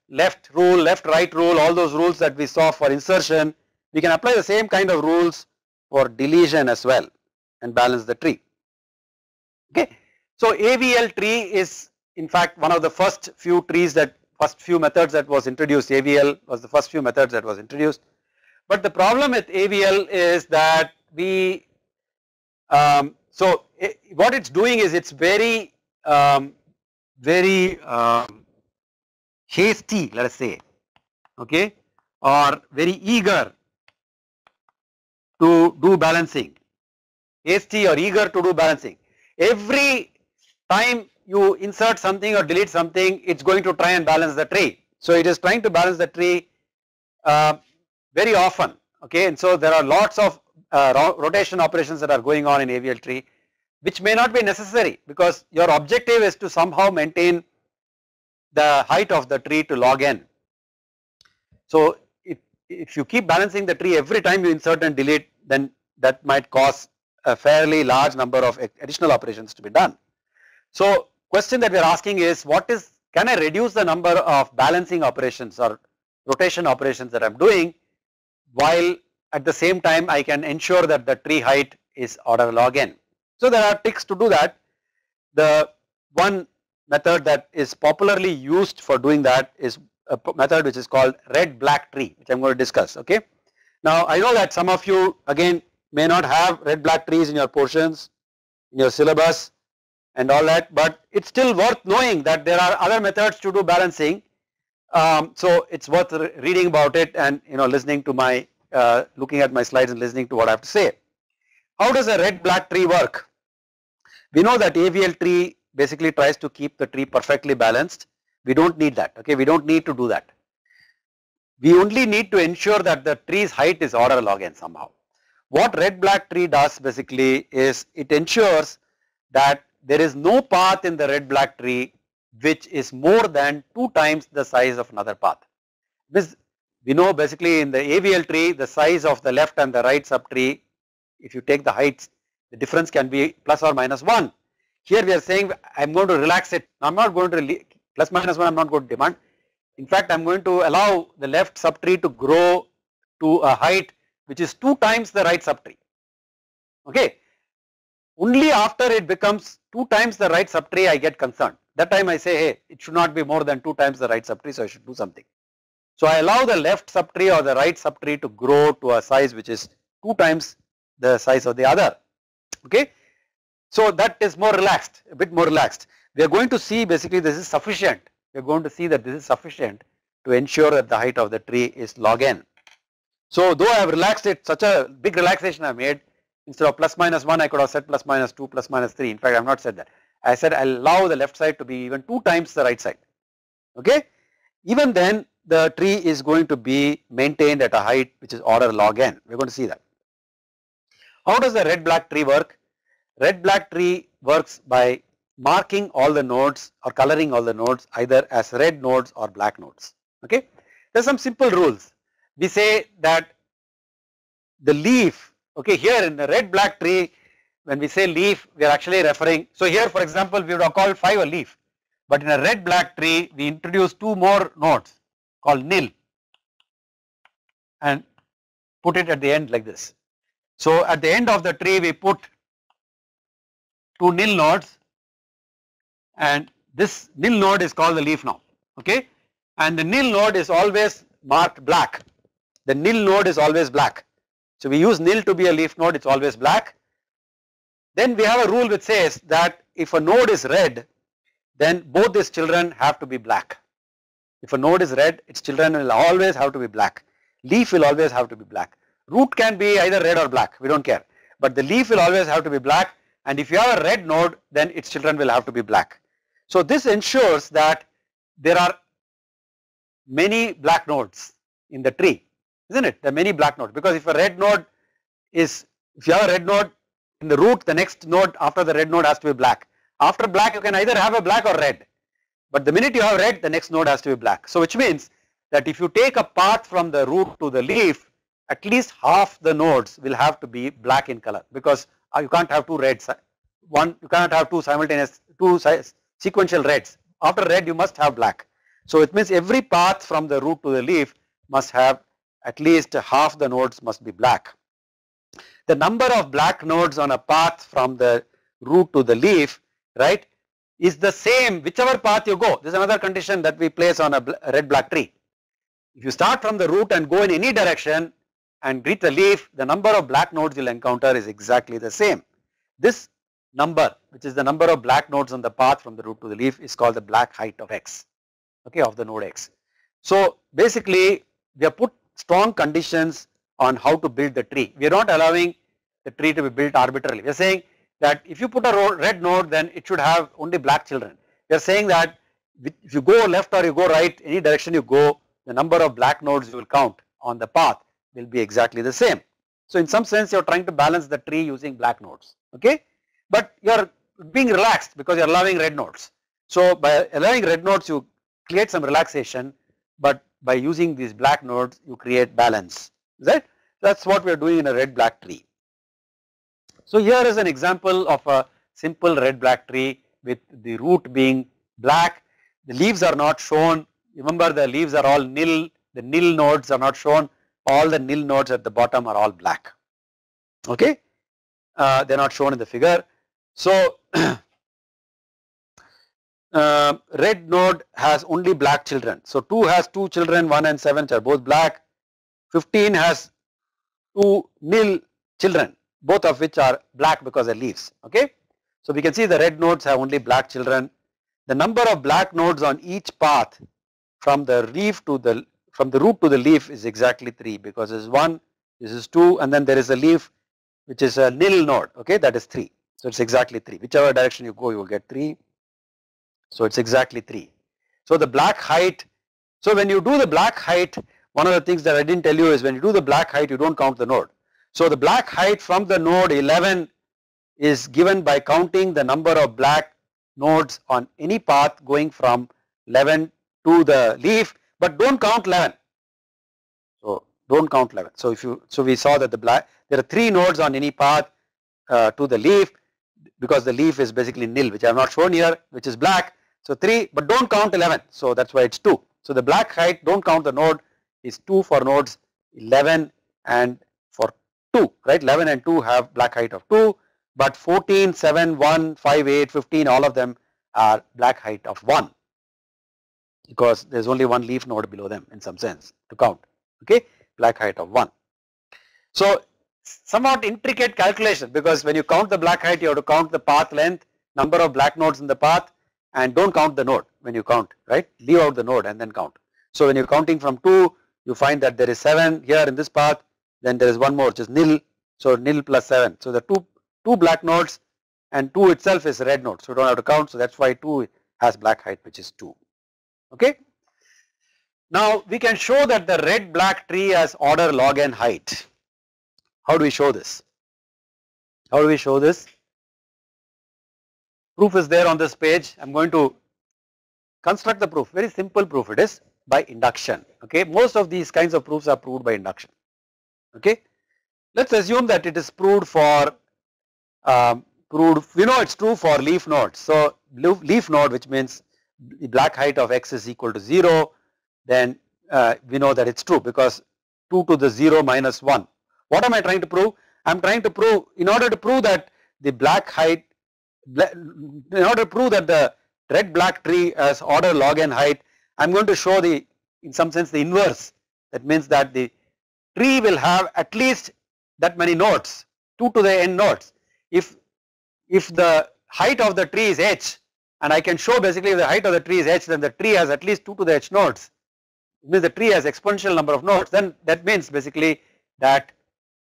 rule, left right rule, all those rules that we saw for insertion, we can apply the same kind of rules for deletion as well and balance the tree. Okay, so AVL tree is in fact one of the first few methods that was introduced. AVL was the first few methods that was introduced. But the problem with AVL is that what it's doing is it's very hasty, let us say, okay, or very eager to do balancing, hasty or eager to do balancing. Every time you insert something or delete something, it's going to try and balance the tree. So it is trying to balance the tree very often, okay, and so there are lots of rotation operations that are going on in AVL tree, which may not be necessary because your objective is to somehow maintain the height of the tree to log n. So if you keep balancing the tree every time you insert and delete, then that might cause a fairly large number of additional operations to be done. So question that we are asking is, can I reduce the number of balancing operations or rotation operations that I am doing, while at the same time I can ensure that the tree height is order log n. So there are tricks to do that. The one method that is popularly used for doing that is a method which is called red black tree, which I am going to discuss. Okay. Now I know that some of you again may not have red black trees in your portions, in your syllabus and all that, but it's still worth knowing that there are other methods to do balancing. So it's worth reading about it and listening to my looking at my slides and listening to what I have to say. How does a red black tree work? We know that AVL tree basically tries to keep the tree perfectly balanced. We don't need that, okay, we don't need to do that. We only need to ensure that the tree's height is order log n somehow. What red black tree does basically is it ensures that there is no path in the red black tree which is more than 2 times the size of another path. We know basically in the AVL tree the size of the left and the right subtree, if you take the heights, the difference can be plus or minus 1. Here we are saying I am going to relax it. I am not going to plus minus 1, I am not going to demand. In fact, I am going to allow the left subtree to grow to a height which is 2 times the right subtree. Okay. Only after it becomes 2 times the right subtree I get concerned. That time I say, hey, it should not be more than 2 times the right subtree, so I should do something. So I allow the left subtree or the right subtree to grow to a size which is 2 times the size of the other. Okay. So that is more relaxed, a bit more relaxed. We are going to see basically this is sufficient. We are going to see that this is sufficient to ensure that the height of the tree is log n. So though I have relaxed it, such a big relaxation I have made, instead of plus minus 1 I could have said plus minus 2, plus minus 3. In fact, I have not said that. I said I will allow the left side to be even 2 times the right side. Okay. Even then the tree is going to be maintained at a height which is order log n. We are going to see that. How does the red black tree work? Red black tree works by marking all the nodes or coloring all the nodes either as red nodes or black nodes. Okay. There are some simple rules. We say that the leaf, okay, here in the red black tree, when we say leaf, we are actually referring, so here for example we would have called 5 a leaf, but in a red black tree we introduce 2 more nodes called nil and put it at the end like this. So at the end of the tree we put 2 nil nodes, and this nil node is called the leaf now, okay, and the nil node is always marked black. The nil node is always black. So we use nil to be a leaf node, it's always black. Then we have a rule which says that if a node is red, then both its children have to be black. If a node is red, its children will always have to be black. Leaf will always have to be black. Root can be either red or black, we don't care. But the leaf will always have to be black, and if you have a red node, then its children will have to be black. So this ensures that there are many black nodes in the tree, isn't it? There are many black nodes, because if a red node is, if you have a red node in the root, the next node after the red node has to be black. After black, you can either have a black or red. But the minute you have red, the next node has to be black. So which means that if you take a path from the root to the leaf, at least half the nodes will have to be black in color, because you can't have two reds. You cannot have two sequential reds. After red, you must have black. So it means every path from the root to the leaf must have at least half the nodes must be black. The number of black nodes on a path from the root to the leaf, right, is the same whichever path you go. This is another condition that we place on a red black tree. If you start from the root and go in any direction and reach the leaf, the number of black nodes you'll encounter is exactly the same. This number, which is the number of black nodes on the path from the root to the leaf, is called the black height of x, okay, of the node x. So basically we have put strong conditions on how to build the tree. We are not allowing the tree to be built arbitrarily. We are saying that if you put a red node, then it should have only black children. We are saying that if you go left or you go right, any direction you go, the number of black nodes you will count on the path will be exactly the same. So in some sense you are trying to balance the tree using black nodes, okay, but you are being relaxed because you are allowing red nodes. So by allowing red nodes you create some relaxation, but by using these black nodes you create balance, right? That's what we are doing in a red black tree. So here is an example of a simple red black tree with the root being black. The leaves are not shown. Remember, the leaves are all nil. The nil nodes are not shown. All the nil nodes at the bottom are all black. Okay, they are not shown in the figure. So red node has only black children. So 2 has 2 children, 1 and 7 are both black. 15 has 2 nil children, both of which are black because they're leaves. Okay, so we can see the red nodes have only black children. The number of black nodes on each path from the root to the leaf is exactly 3, because this is 1, this is 2, and then there is a leaf which is a nil node. Okay, that is 3. So it's exactly 3. Whichever direction you go, you will get 3. So it's exactly 3. So the black height. So when you do the black height, one of the things that I didn't tell you is when you do the black height, you don't count the node. So the black height from the node 11 is given by counting the number of black nodes on any path going from 11 to the leaf, but don't count 11. So don't count 11. So we saw that there are 3 nodes on any path to the leaf, because the leaf is basically nil, which I have not shown here, which is black. So 3, but don't count 11. So that's why it's 2. So the black height, don't count the node, is 2 for nodes 11 and for 2, right? 11 and 2 have black height of 2, but 14, 7, 1, 5, 8, 15, all of them are black height of 1, because there's only one leaf node below them in some sense to count. Okay, black height of 1. So somewhat intricate calculation, because when you count the black height, you have to count the path length, number of black nodes in the path, and don't count the node when you count, right? Leave out the node and then count. So when you're counting from 2, you find that there is 7 here in this path, then there is one more which is nil, so nil plus 7. So the two black nodes, and 2 itself is a red node, so you don't have to count. So that's why 2 has black height, which is 2. Okay. Now we can show that the red black tree has order log n height. How do we show this? How do we show this? Proof is there on this page. I'm going to construct the proof. Very simple proof it is, by induction. Okay, most of these kinds of proofs are proved by induction. Okay, let's assume that it is proved for we know it's true for leaf nodes. So leaf node, which means the black height of x is equal to 0, then we know that it's true, because 2 to the 0 minus 1. What am I trying to prove? I'm trying to prove, in order to prove that the black height, in order to prove that the red black tree has order log n height, I'm going to show in some sense the inverse. That means that the tree will have at least that many nodes, 2 to the n nodes. If the height of the tree is h, and I can show basically if the height of the tree is h, then the tree has at least 2 to the h nodes. it means the tree has exponential number of nodes, then that means basically that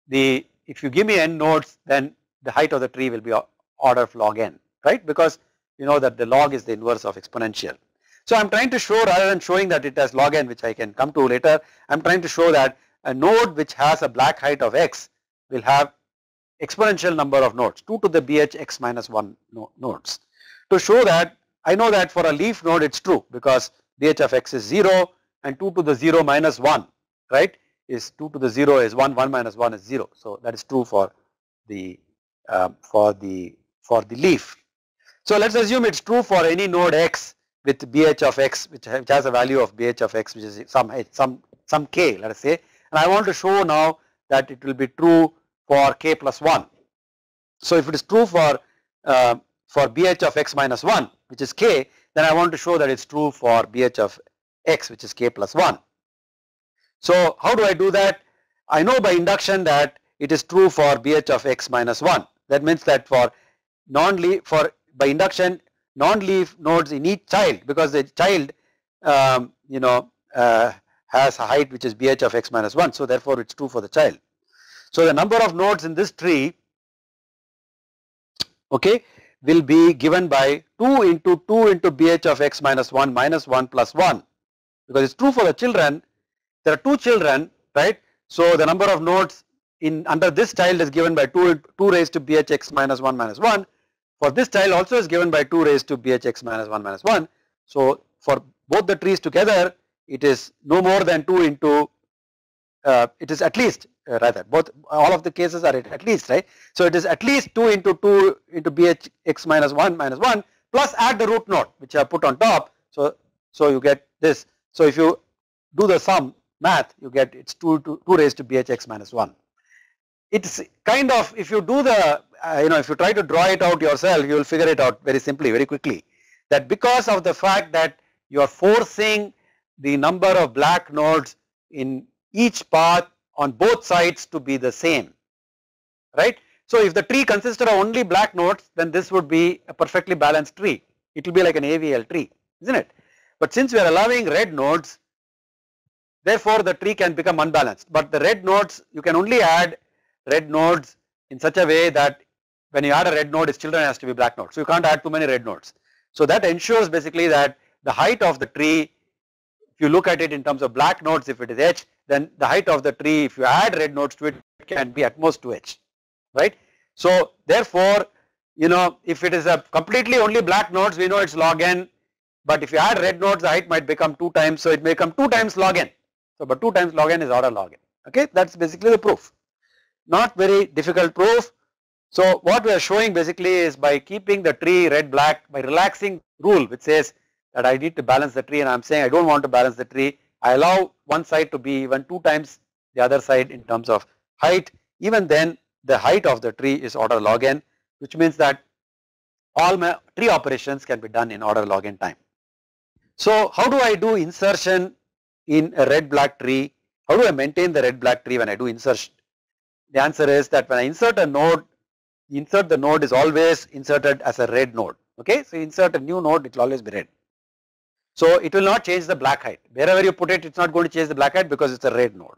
if you give me n nodes, then the height of the tree will be order of log n, right? Because you know that the log is the inverse of exponential. So I'm trying to show, rather than showing that it has log n, which I can come to later, I'm trying to show that a node which has a black height of x will have exponential number of nodes, 2 to the bh x minus 1 nodes. To show that, I know that for a leaf node it's true, because bh of x is 0 and 2 to the 0 minus 1, right, is 2 to the 0 is 1, 1 minus 1 is 0. So that is true for the leaf. So let's assume it's true for any node x with bh of x, which has a value of bh of x, which is some k, let us say, and I want to show now that it will be true for k plus 1. So if it is true for bh of x minus 1, which is k, then I want to show that it's true for bh of x, which is k plus 1. So how do I do that? I know by induction that it is true for bh of x minus 1. That means that for by induction, non-leaf nodes in each child, because the child has a height which is bh of x minus 1, so therefore it's true for the child. So the number of nodes in this tree, okay, will be given by 2 into bh of x minus 1 minus 1 plus 1, because it's true for the children. There are 2 children, right? So the number of nodes under this child is given by 2 raised to bh x minus 1 minus 1. For this child also is given by 2 raised to bh x minus 1 minus 1. So for both the trees together, it is no more than 2 into, it is at least, rather, all of the cases are at least, right? So it is at least 2 into bh x minus 1 plus add the root node, which I have put on top. So you get this. So if you do the sum math, you get it's 2 raised to bh x minus 1. It's kind of, if you do the, if you try to draw it out yourself, you will figure it out very simply, very quickly, that because of the fact that you are forcing the number of black nodes in each path on both sides to be the same, right? So if the tree consisted of only black nodes, then this would be a perfectly balanced tree. It will be like an AVL tree, isn't it? But since we are allowing red nodes, therefore the tree can become unbalanced. But the red nodes, you can only add red nodes in such a way that when you add a red node, its children has to be black nodes. So you can't add too many red nodes. So that ensures basically that the height of the tree, if you look at it in terms of black nodes, if it is h, then the height of the tree, if you add red nodes to it, can be at most 2h, right? So therefore, if it is a completely only black nodes, we know it's log n, but if you add red nodes, the height might become 2 times, so it may become 2 times log n. So but 2 times log n is order log n, okay? That's basically the proof. Not very difficult proof. So what we are showing basically is by keeping the tree red black, by relaxing rule which says that I need to balance the tree, and I am saying I don't want to balance the tree, I allow one side to be even 2 times the other side in terms of height. Even then the height of the tree is order log n, which means that all my tree operations can be done in order log n time. So how do I do insertion in a red black tree? How do I maintain the red black tree when I do insertion? The answer is that when I insert a node, the node is always inserted as a red node, okay? So insert a new node, it will always be red. So it will not change the black height. Wherever you put it, it's not going to change the black height because it's a red node.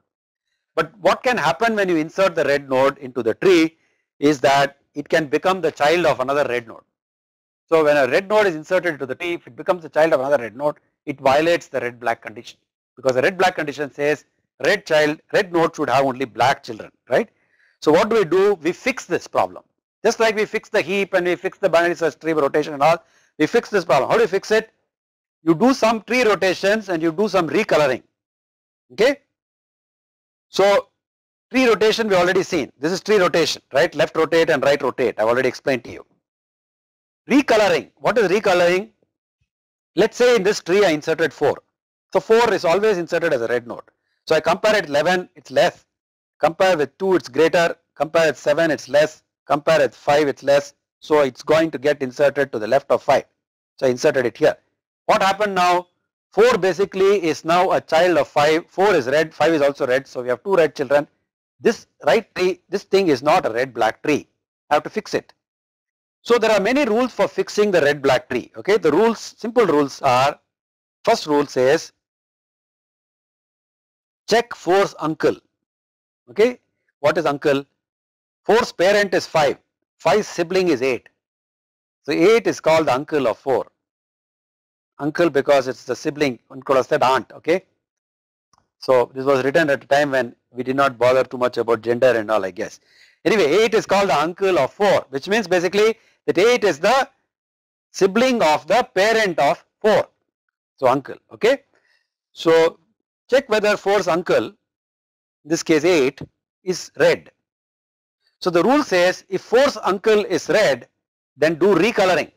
But what can happen when you insert the red node into the tree is that it can become the child of another red node. So when a red node is inserted into the tree, if it becomes the child of another red node, it violates the red black condition, because the red black condition says red node should have only black children, right? So what do? We fix this problem. Just like we fix the heap and we fix the binary search tree rotation and all, we fix this problem. How do you fix it? You do some tree rotations and you do some recoloring, okay? So tree rotation we already seen. This is tree rotation, right? Left rotate and right rotate. I've already explained to you. Recoloring. What is recoloring? Let's say in this tree I inserted 4. So 4 is always inserted as a red node. So I compare it 11, it's less. Compare with 2, it's greater. Compare with 7, it's less. Compare with 5, it's less. So it's going to get inserted to the left of 5. So I inserted it here. What happened now? 4 basically is now a child of 5. 4 is red, 5 is also red. So we have 2 red children. This right tree, this thing is not a red black tree. I have to fix it. So there are many rules for fixing the red black tree. Okay, the rules, simple rules are, first rule says check force uncle. Okay, what is uncle? Force parent is 5, 5 sibling is 8. So 8 is called the uncle of 4. Uncle because it's the sibling, one could have said aunt, okay. So this was written at a time when we did not bother too much about gender and all, I guess. Anyway, 8 is called the uncle of 4, which means basically that 8 is the sibling of the parent of 4. So uncle, okay. So check whether force uncle, in this case 8, is red. So the rule says if force uncle is red, then do recoloring.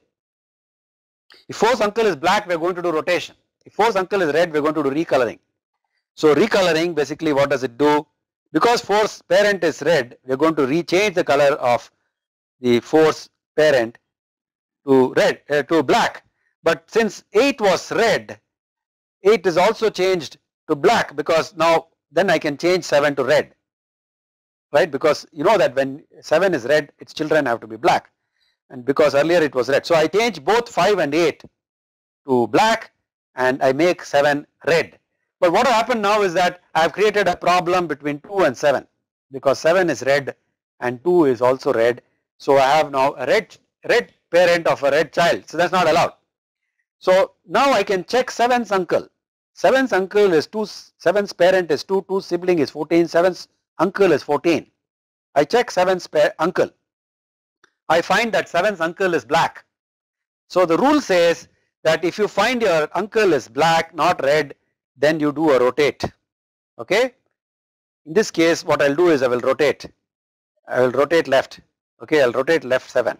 If force uncle is black, we are going to do rotation. If force uncle is red, we are going to do recoloring. So recoloring, basically what does it do? Because force parent is red, we are going to rechange the color of the force parent to red, to black. But since 8 was red, 8 is also changed to black, because now then I can change 7 to red, right? Because you know that when 7 is red, its children have to be black, and because earlier it was red. So I change both 5 and 8 to black and I make 7 red. But what happened now is that I have created a problem between 2 and 7, because 7 is red and 2 is also red. So I have now a red parent of a red child, so that's not allowed. So now I can check 7's uncle. 7's uncle is 2, 7's parent is 2, 2's sibling is 14, 7's uncle is 14. I check 7's uncle. I find that 7's uncle is black. So the rule says that if you find your uncle is black, not red, then you do a rotate, okay. In this case what I will do is I will rotate left, okay, I will rotate left 7.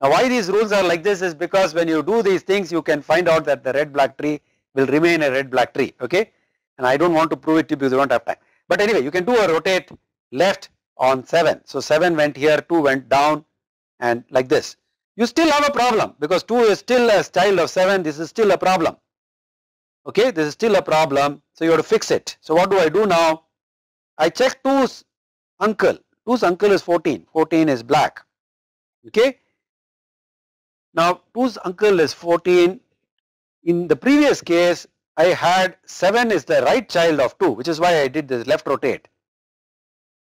Now why these rules are like this is because when you do these things you can find out that the red black tree will remain a red black tree, okay, and I don't want to prove it to you because we don't have time. But anyway, you can do a rotate left on 7. So 7 went here, 2 went down, and like this. You still have a problem because 2 is still a child of 7, this is still a problem. Okay, this is still a problem, so you have to fix it. So what do I do now? I check 2's uncle. 2's uncle is 14. 14 is black. Okay. Now 2's uncle is 14. In the previous case, I had 7 is the right child of 2, which is why I did this left rotate.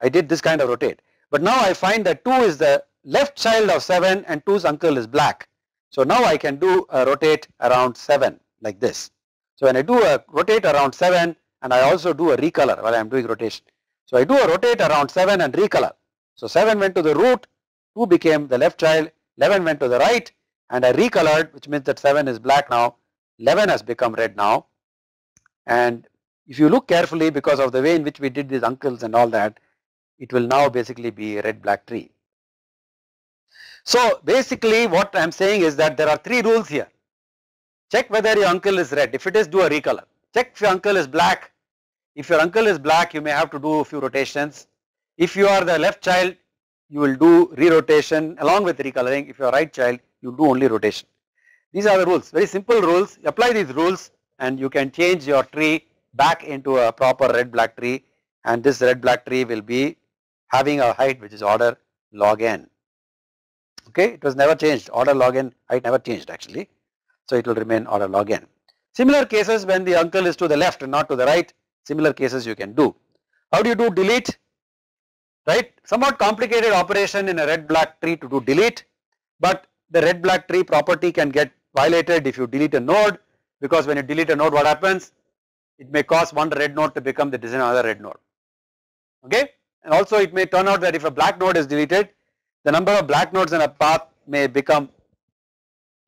I did this kind of rotate. But now I find that 2 is the left child of 7 and 2's uncle is black. So now I can do a rotate around 7 like this. So when I do a rotate around 7 and I also do a recolor while I am doing rotation. So I do a rotate around 7 and recolor. So 7 went to the root, 2 became the left child, 11 went to the right, and I recolored, which means that 7 is black now, 11 has become red now. And if you look carefully, because of the way in which we did these uncles and all that, it will now basically be a red black tree. So basically what I am saying is that there are 3 rules here. Check whether your uncle is red. If it is, do a recolor. Check if your uncle is black. If your uncle is black, you may have to do a few rotations. If you are the left child, you will do re-rotation along with recoloring. If you are right child, you do only rotation. These are the rules, very simple rules. You apply these rules and you can change your tree back into a proper red black tree, and this red black tree will be having a height which is order log n. Okay, it was never changed, order log n height never changed actually. So it will remain order log n. Similar cases when the uncle is to the left and not to the right, similar cases you can do. How do you do delete? Right, somewhat complicated operation in a red black tree to do delete, but the red black tree property can get violated if you delete a node, because when you delete a node, what happens? It may cause one red node to become the descendant of another red node. Okay, and also it may turn out that if a black node is deleted, the number of black nodes in a path may become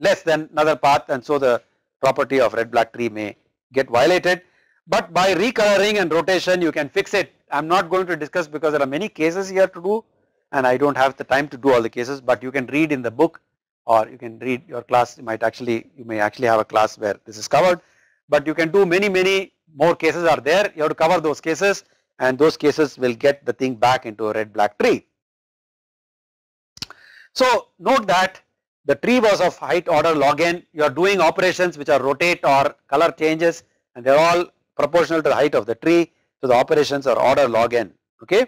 less than another path, and so the property of red black tree may get violated. But by recoloring and rotation you can fix it. I am not going to discuss because there are many cases here to do and I don't have the time to do all the cases, but you can read in the book or you can read your class. You may actually have a class where this is covered, but you can do many more cases are there. You have to cover those cases, and those cases will get the thing back into a red black tree. So note that the tree was of height order log n. You are doing operations which are rotate or color changes, and they are all proportional to the height of the tree. So the operations are order log n. Okay,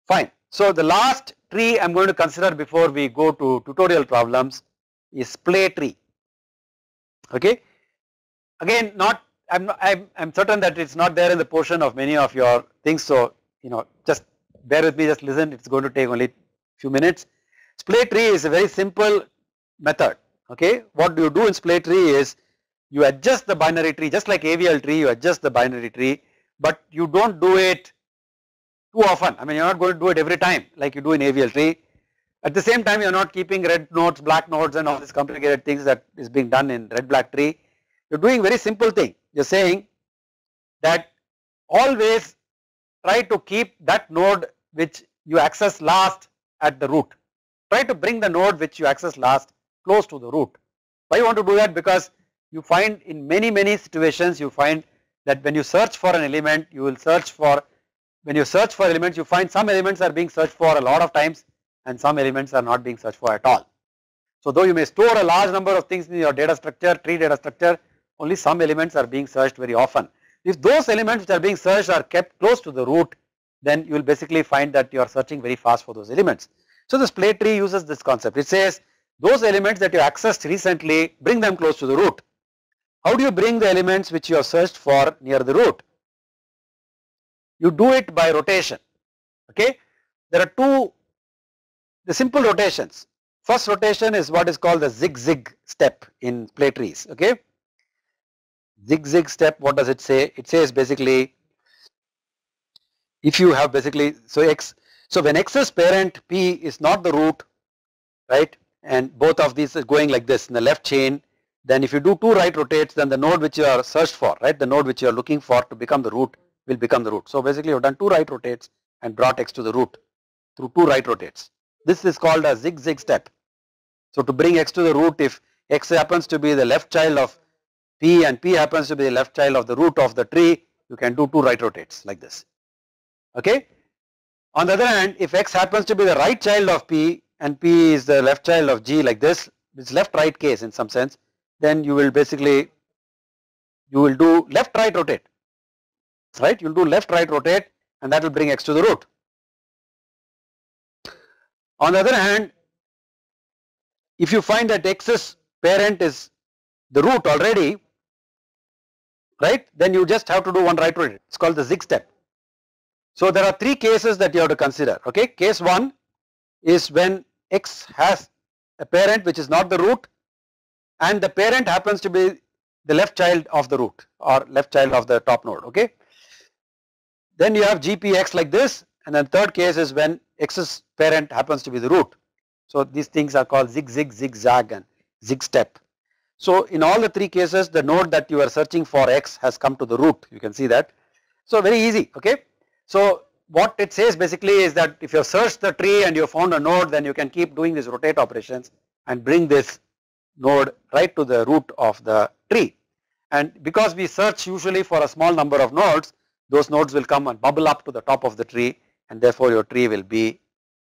fine. So the last tree I am going to consider before we go to tutorial problems is splay tree. Okay, again not I'm certain that it's not there in the portion of many of your things. So just bear with me, just listen. It's going to take only few minutes. Splay tree is a very simple method. Okay, what you do in splay tree is you adjust the binary tree, just like AVL tree. You adjust the binary tree, but you don't do it too often. I mean, you're not going to do it every time like you do in AVL tree. At the same time, you're not keeping red nodes, black nodes, and all these complicated things that is being done in red black tree. You're doing very simple thing. You're saying that always try to keep that node which you access last at the root. Try to bring the node which you access last close to the root. Why you want to do that? Because you find in many situations, you find that when you search for an element, you will search for, when you search for elements, you find some elements are being searched for a lot of times and some elements are not being searched for at all. So though you may store a large number of things in your data structure, tree data structure, only some elements are being searched very often. If those elements which are being searched are kept close to the root, then you will basically find that you are searching very fast for those elements. So the splay tree uses this concept. It says those elements that you accessed recently, bring them close to the root. How do you bring the elements which you have searched for near the root? You do it by rotation. Okay, there are the simple rotations. First rotation is what is called the zig-zig step in splay trees. Okay, zig-zig step, what does it say? It says basically, if you have basically, so when X's parent P is not the root, right, and both of these is going like this in the left chain, then if you do two right rotates, then the node which you are searched for, right, the node which you are looking for to become the root will become the root. So basically you have done two right rotates and brought X to the root through two right rotates. This is called a zig-zig step. So to bring X to the root, if X happens to be the left child of P and P happens to be the left child of the root of the tree, you can do two right rotates like this. Okay. On the other hand, if X happens to be the right child of P and P is the left child of G like this, it's left right case in some sense, then you will basically, you will do left right rotate, right, you will do left right rotate and that will bring X to the root. On the other hand, if you find that X's parent is the root already, right, then you just have to do one right rotate. It's called the zig step. So there are three cases that you have to consider. Okay, case one is when X has a parent which is not the root and the parent happens to be the left child of the root or left child of the top node. Okay, then you have GPX like this, and then third case is when X's parent happens to be the root. So these things are called zig-zig, zigzag and zig step. So in all the three cases, the node that you are searching for X has come to the root. You can see that. So very easy. Okay. So what it says basically is that if you have searched the tree and you have found a node, then you can keep doing these rotate operations and bring this node right to the root of the tree. And because we search usually for a small number of nodes, those nodes will come and bubble up to the top of the tree, and therefore your tree will be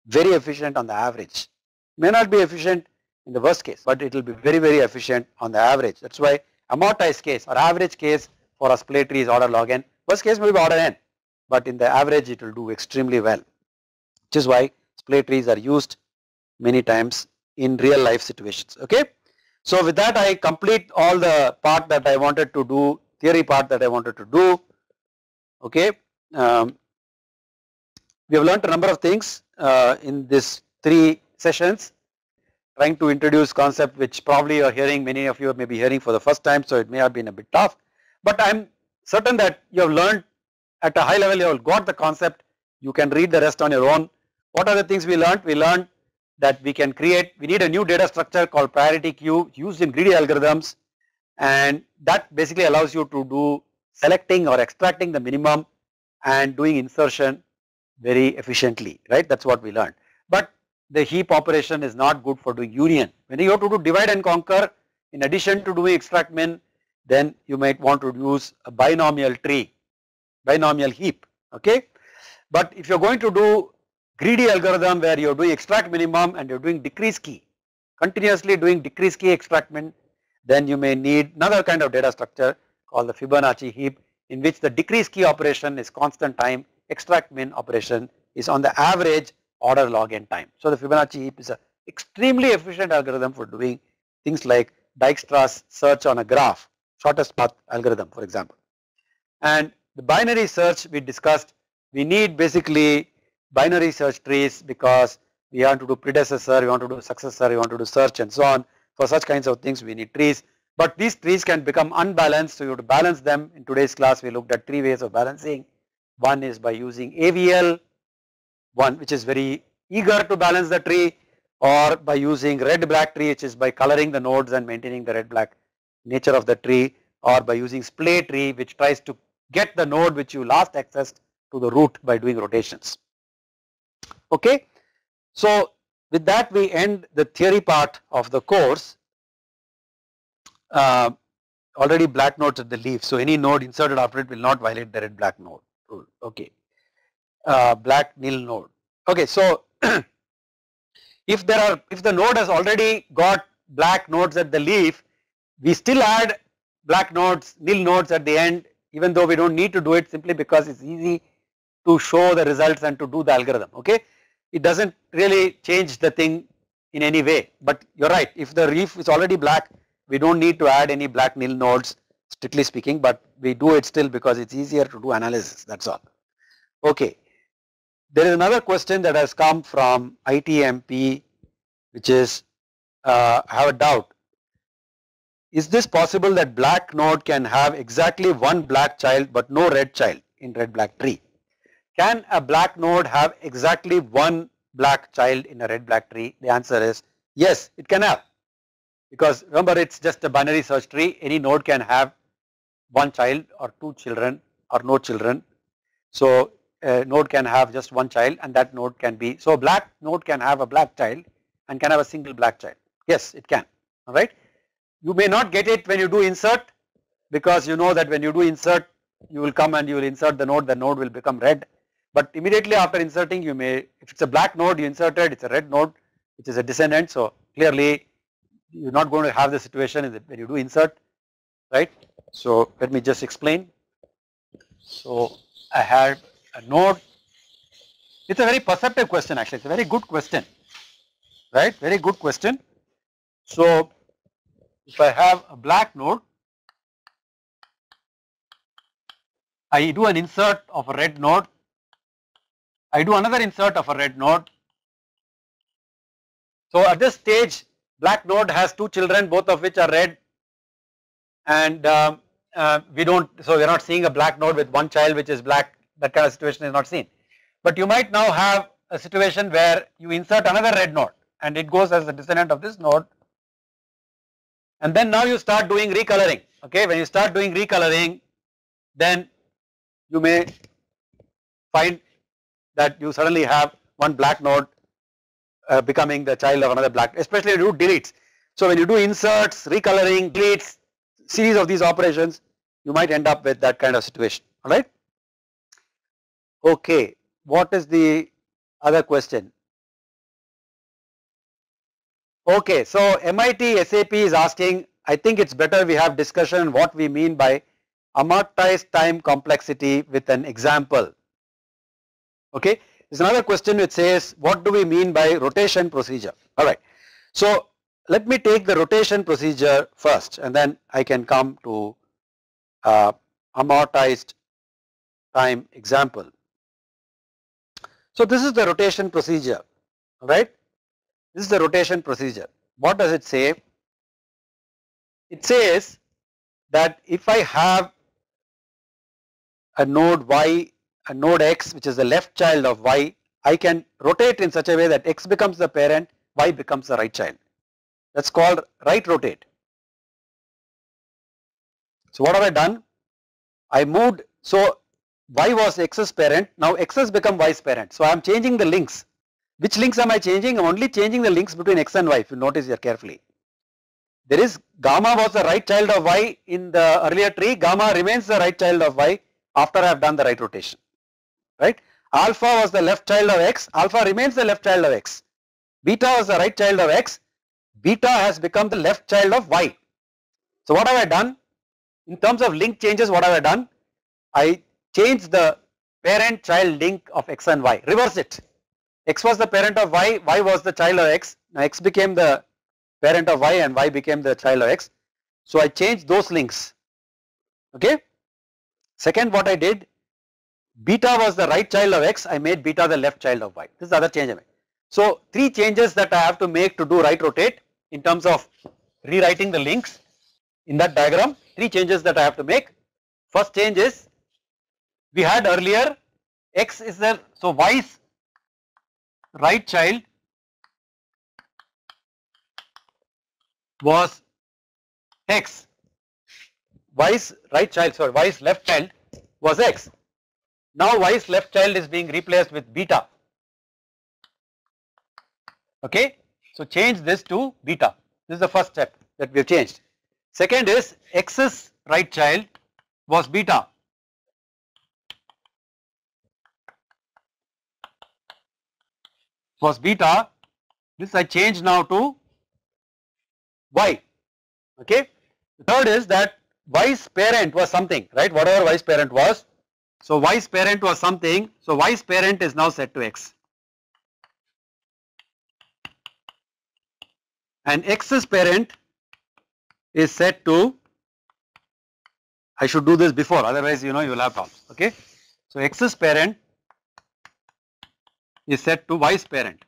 very efficient on the average. May not be efficient in the worst case, but it will be very efficient on the average. That's why amortized case or average case for a splay tree is order log n. Worst case may be order n, but in the average it will do extremely well, which is why splay trees are used many times in real life situations. Okay, so with that I complete all the part that I wanted to do, theory part that I wanted to do. Okay, we have learned a number of things in this 3 sessions, trying to introduce concept which probably you are hearing, many of you may be hearing for the first time, so it may have been a bit tough, but I am certain that you have learned at a high level, you have got the concept, you can read the rest on your own. What are the things we learned? We learned that we need a new data structure called priority queue used in greedy algorithms, and that basically allows you to do selecting or extracting the minimum and doing insertion very efficiently, right? That's what we learned. But the heap operation is not good for doing union. When you have to do divide and conquer, in addition to doing extract min, then you might want to use a binomial tree, binomial heap. Okay, but if you're going to do greedy algorithm where you're doing extract minimum and you're doing decrease key, continuously doing decrease key extract min, then you may need another kind of data structure called the Fibonacci heap, in which the decrease key operation is constant time, extract min operation is on the average order log n time. So the Fibonacci heap is an extremely efficient algorithm for doing things like Dijkstra's search on a graph. shortest path algorithm, for example. And the binary search we discussed, we need basically binary search trees because we want to do predecessor, we want to do successor, we want to do search and so on. For such kinds of things we need trees, but these trees can become unbalanced, so you have to balance them. In today's class we looked at 3 ways of balancing. One is by using AVL, one which is very eager to balance the tree, or by using red-black tree, which is by coloring the nodes and maintaining the red-black nature of the tree, or by using splay tree, which tries to get the node which you last accessed to the root by doing rotations. Okay, so with that we end the theory part of the course. Already black nodes at the leaf, so any node inserted after it will not violate the red-black node rule. Okay, black nil node. Okay, so if the node has already got black nodes at the leaf, we still add black nodes, nil nodes at the end, even though we don't need to do it, simply because it's easy to show the results and to do the algorithm. Okay, it doesn't really change the thing in any way, but you're right, if the leaf is already black, we don't need to add any black nil nodes strictly speaking, but we do it still because it's easier to do analysis, that's all. Okay, there is another question that has come from ITMP, which is I have a doubt. Is this possible that black node can have exactly one black child but no red child in red-black tree? Can a black node have exactly one black child in a red-black tree? The answer is yes, it can have, because remember it's just a binary search tree. Any node can have one child or two children or no children. So a node can have just one child, and that node can be, so a black node can have a black child and can have a single black child. Yes, it can. All right. You may not get it when you do insert, because you know that when you do insert, you will come and you will insert the node will become red. But immediately after inserting, you may, if it's a black node you inserted, it's a red node which is a descendant, so clearly you're not going to have the situation when you do insert, right? So let me just explain. So I had a node. It's a very perceptive question actually, it's a very good question, right? Very good question. So if I have a black node, I do an insert of a red node, I do another insert of a red node. So at this stage black node has two children, both of which are red, and we're not seeing a black node with one child which is black. That kind of situation is not seen. But you might now have a situation where you insert another red node and it goes as a descendant of this node, and then now you start doing recoloring. Okay, when you start doing recoloring, then you may find that you suddenly have one black node becoming the child of another black, especially when you do deletes. So when you do inserts, recoloring, deletes, series of these operations, you might end up with that kind of situation. All right. Okay, what is the other question? Okay, so MIT SAP is asking, I think it's better we have discussion what we mean by amortized time complexity with an example. Okay, there's another question which says, what do we mean by rotation procedure? All right, so let me take the rotation procedure first, and then I can come to amortized time example. So this is the rotation procedure, all right? This is the rotation procedure. What does it say? It says that if I have a node y, a node x, which is the left child of y, I can rotate in such a way that x becomes the parent, y becomes the right child. That's called right rotate. So what have I done? I moved, so y was x's parent, now x has become y's parent. So I am changing the links. Which links am I changing? I am only changing the links between x and y, if you notice here carefully. There is gamma was the right child of y in the earlier tree, gamma remains the right child of y after I have done the right rotation, right? Alpha was the left child of x, alpha remains the left child of x. Beta was the right child of x, beta has become the left child of y. So what have I done? In terms of link changes, what have I done? I changed the parent child link of x and y, reverse it. X was the parent of y, y was the child of x, now x became the parent of y and y became the child of x. So I changed those links Okay. Second, what I did, beta was the right child of x, I made beta the left child of y. This is the other change I made. So 3 changes that I have to make to do right rotate in terms of rewriting the links in that diagram. 3 changes that I have to make. First change is, we had earlier x is there, so y's right child was x, y's right child, sorry, y's left child was x. Now y's left child is being replaced with beta. Okay, so change this to beta. This is the first step that we have changed. Second is x's right child was beta. Was beta. This I change now to y. Okay. The third is that y's parent was something, right? Whatever y's parent was. So y's parent was something. So y's parent is now set to x. And x's parent is set to, I should do this before, otherwise you will have problems. Okay. So x's parent is set to y's parent.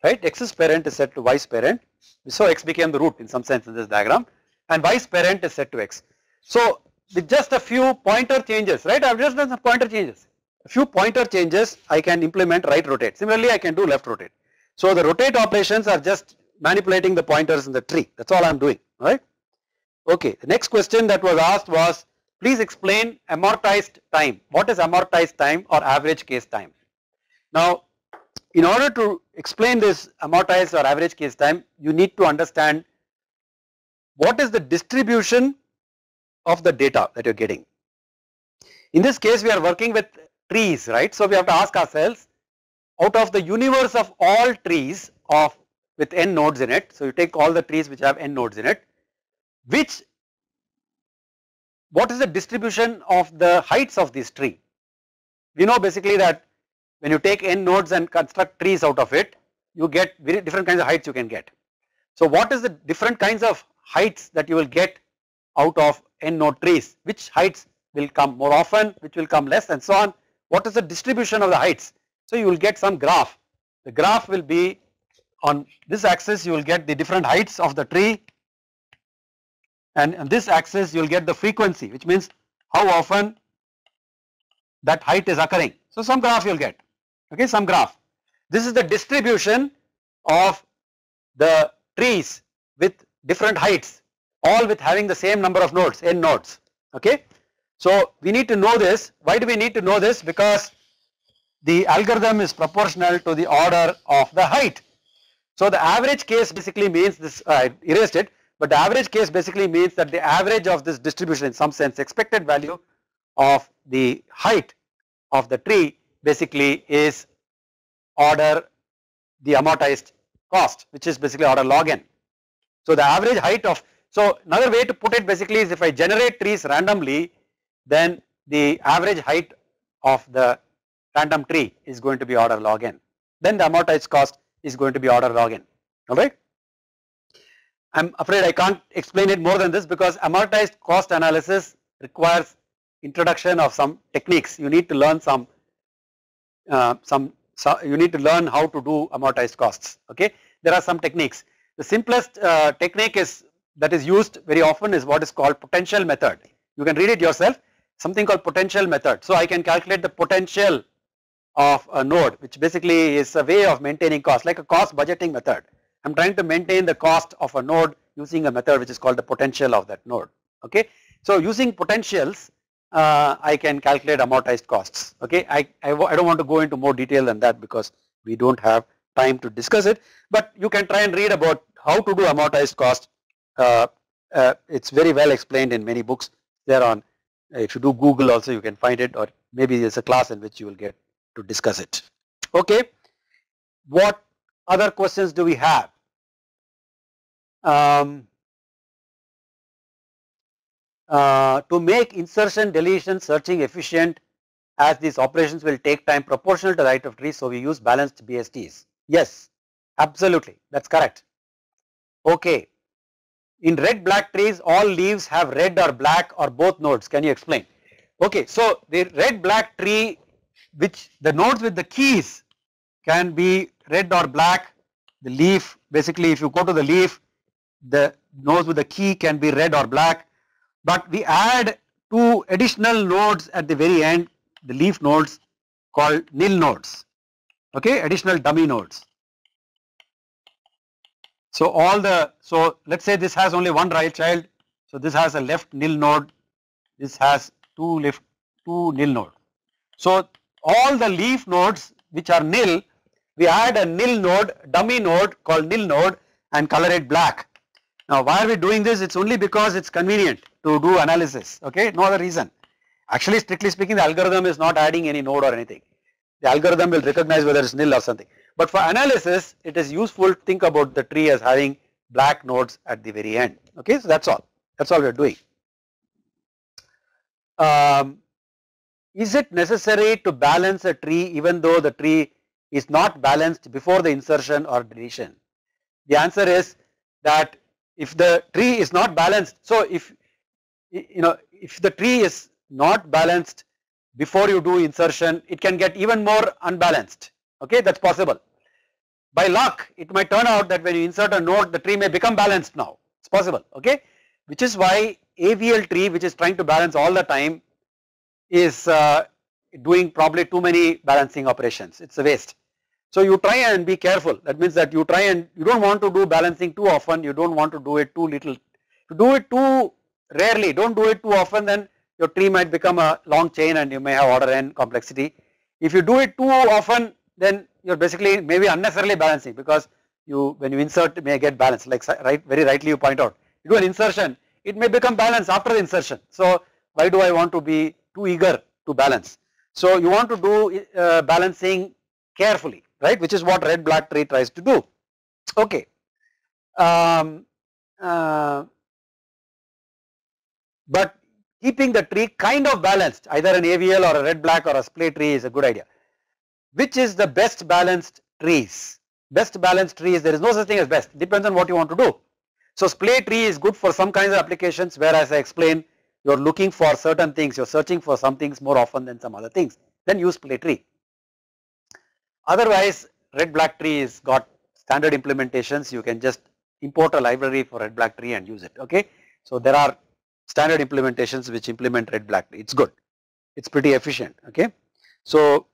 Right, x's parent is set to y's parent. So x became the root in some sense in this diagram, and y's parent is set to x. So with just a few pointer changes, right, I have just done some pointer changes. A few pointer changes I can implement right rotate. Similarly I can do left rotate. So the rotate operations are just manipulating the pointers in the tree. That's all I am doing, right. Okay, the next question that was asked was, please explain amortized time. What is amortized time or average case time? Now, in order to explain this amortized or average case time, you need to understand what is the distribution of the data that you are getting. In this case, we are working with trees, right? So we have to ask ourselves, out of the universe of all trees with n nodes in it, so you take all the trees which have n nodes in it, what is the distribution of the heights of this tree? We know basically that when you take n nodes and construct trees out of it, you get very different kinds of heights you can get. So what is the different kinds of heights that you will get out of n node trees? Which heights will come more often, which will come less, and so on? What is the distribution of the heights? So you will get some graph. The graph will be on this axis, you will get the different heights of the tree, and on this axis you will get the frequency, which means how often that height is occurring. So some graph you will get, okay, some graph. This is the distribution of the trees with different heights, all with having the same number of nodes, n nodes, okay. So we need to know this. Why do we need to know this? Because the algorithm is proportional to the order of the height. So the average case basically means this, I erased it, but the average case basically means that the average of this distribution, in some sense expected value of the height of the tree basically is order the amortized cost, which is basically order log n. So the average height of, so another way to put it basically is, if I generate trees randomly, then the average height of the random tree is going to be order log n. Then the amortized cost is going to be order log n, alright. I am afraid I can't explain it more than this, because amortized cost analysis requires introduction of some techniques. You need to learn you need to learn how to do amortized costs, okay. There are some techniques. The simplest technique that is used very often is what is called potential method. You can read it yourself, something called potential method. So I can calculate the potential of a node, which basically is a way of maintaining cost, like a cost budgeting method. I am trying to maintain the cost of a node using a method which is called the potential of that node, okay. So using potentials, I can calculate amortized costs, okay. I don't want to go into more detail than that because we don't have time to discuss it, but you can try and read about how to do amortized cost. It's very well explained in many books. There on, if you do Google also you can find it, or maybe there's a class in which you will get to discuss it, okay. What other questions do we have? To make insertion, deletion, searching efficient, as these operations will take time proportional to the height of trees, so we use balanced BSTs. Yes, Absolutely, that's correct. Okay. In red black trees, all leaves have red or black or both nodes. Can you explain? Okay, so the red black tree, which the nodes with the keys can be red or black. The leaf, basically if you go to the leaf, the nodes with the key can be red or black, but we add two additional nodes at the very end, the leaf nodes called nil nodes, okay, additional dummy nodes. So let's say this has only one right child, so this has a left nil node, this has two nil node. So all the leaf nodes which are nil, we add a nil node, dummy node called nil node and color it black. Now why are we doing this? It's only because it's convenient to do analysis, okay, no other reason. Actually, strictly speaking, the algorithm is not adding any node or anything. The algorithm will recognize whether it's nil or something. But for analysis, it is useful to think about the tree as having black nodes at the very end. Okay, so that's all. That's all we are doing. Is it necessary to balance a tree even though the tree is not balanced before the insertion or deletion? The answer is that if the tree is not balanced, so if the tree is not balanced before you do insertion, it can get even more unbalanced. Okay, that's possible. By luck, it might turn out that when you insert a node, the tree may become balanced now. It's possible, okay? Which is why AVL tree, which is trying to balance all the time, is doing probably too many balancing operations. It's a waste. So you try and be careful. That means that you try and you don't want to do balancing too often. You don't want to do it too little. To do it too rarely, don't do it too often, then your tree might become a long chain and you may have order n complexity. If you do it too often, then you're basically maybe unnecessarily balancing, because when you insert it may get balanced, like very rightly you point out. You do an insertion, it may become balanced after the insertion. So why do I want to be too eager to balance? So you want to do balancing carefully, right, which is what red black tree tries to do. Okay. But keeping the tree kind of balanced, either an AVL or a red black or a splay tree, is a good idea. Which is the best balanced trees? Best balanced trees, there is no such thing as best, depends on what you want to do. So splay tree is good for some kinds of applications where, as I explained, you are looking for certain things, you are searching for some things more often than some other things, then use splay tree. Otherwise, red black tree has got standard implementations. You can just import a library for red black tree and use it, okay. So there are standard implementations which implement red black tree. It's good, it's pretty efficient, okay. So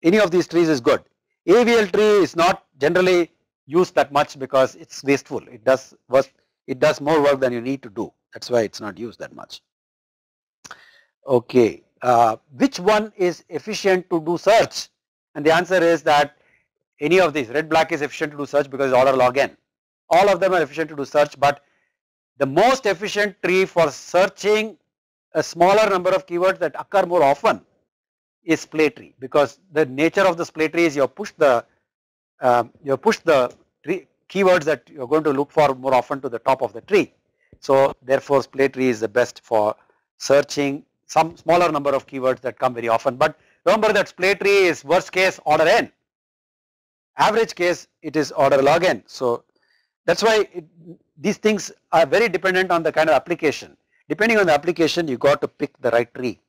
any of these trees is good. AVL tree is not generally used that much because it's wasteful. It does more work than you need to do. That's why it's not used that much. Okay, which one is efficient to do search? And the answer is that any of these. Red black is efficient to do search because it's order log n. All of them are efficient to do search, but the most efficient tree for searching a smaller number of keywords that occur more often is splay tree, because the nature of the splay tree is you push the keywords that you're going to look for more often to the top of the tree. So therefore splay tree is the best for searching some smaller number of keywords that come very often. But remember that splay tree is worst case order n, average case it is order log n. So that's why these things are very dependent on the kind of application. Depending on the application, you got to pick the right tree.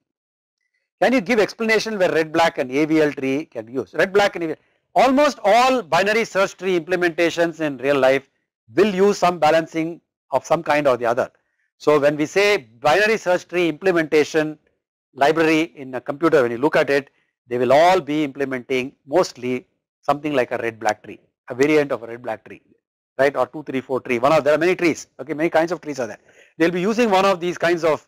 Can you give explanation where red black and AVL tree can be used? Red black and AVL, almost all binary search tree implementations in real life will use some balancing of some kind or the other. So when we say binary search tree implementation library in a computer, when you look at it, they will all be implementing mostly something like a red black tree, a variant of a red black tree, right, or 2, 3, 4 tree. There are many trees, okay, many kinds of trees are there. They will be using one of these kinds of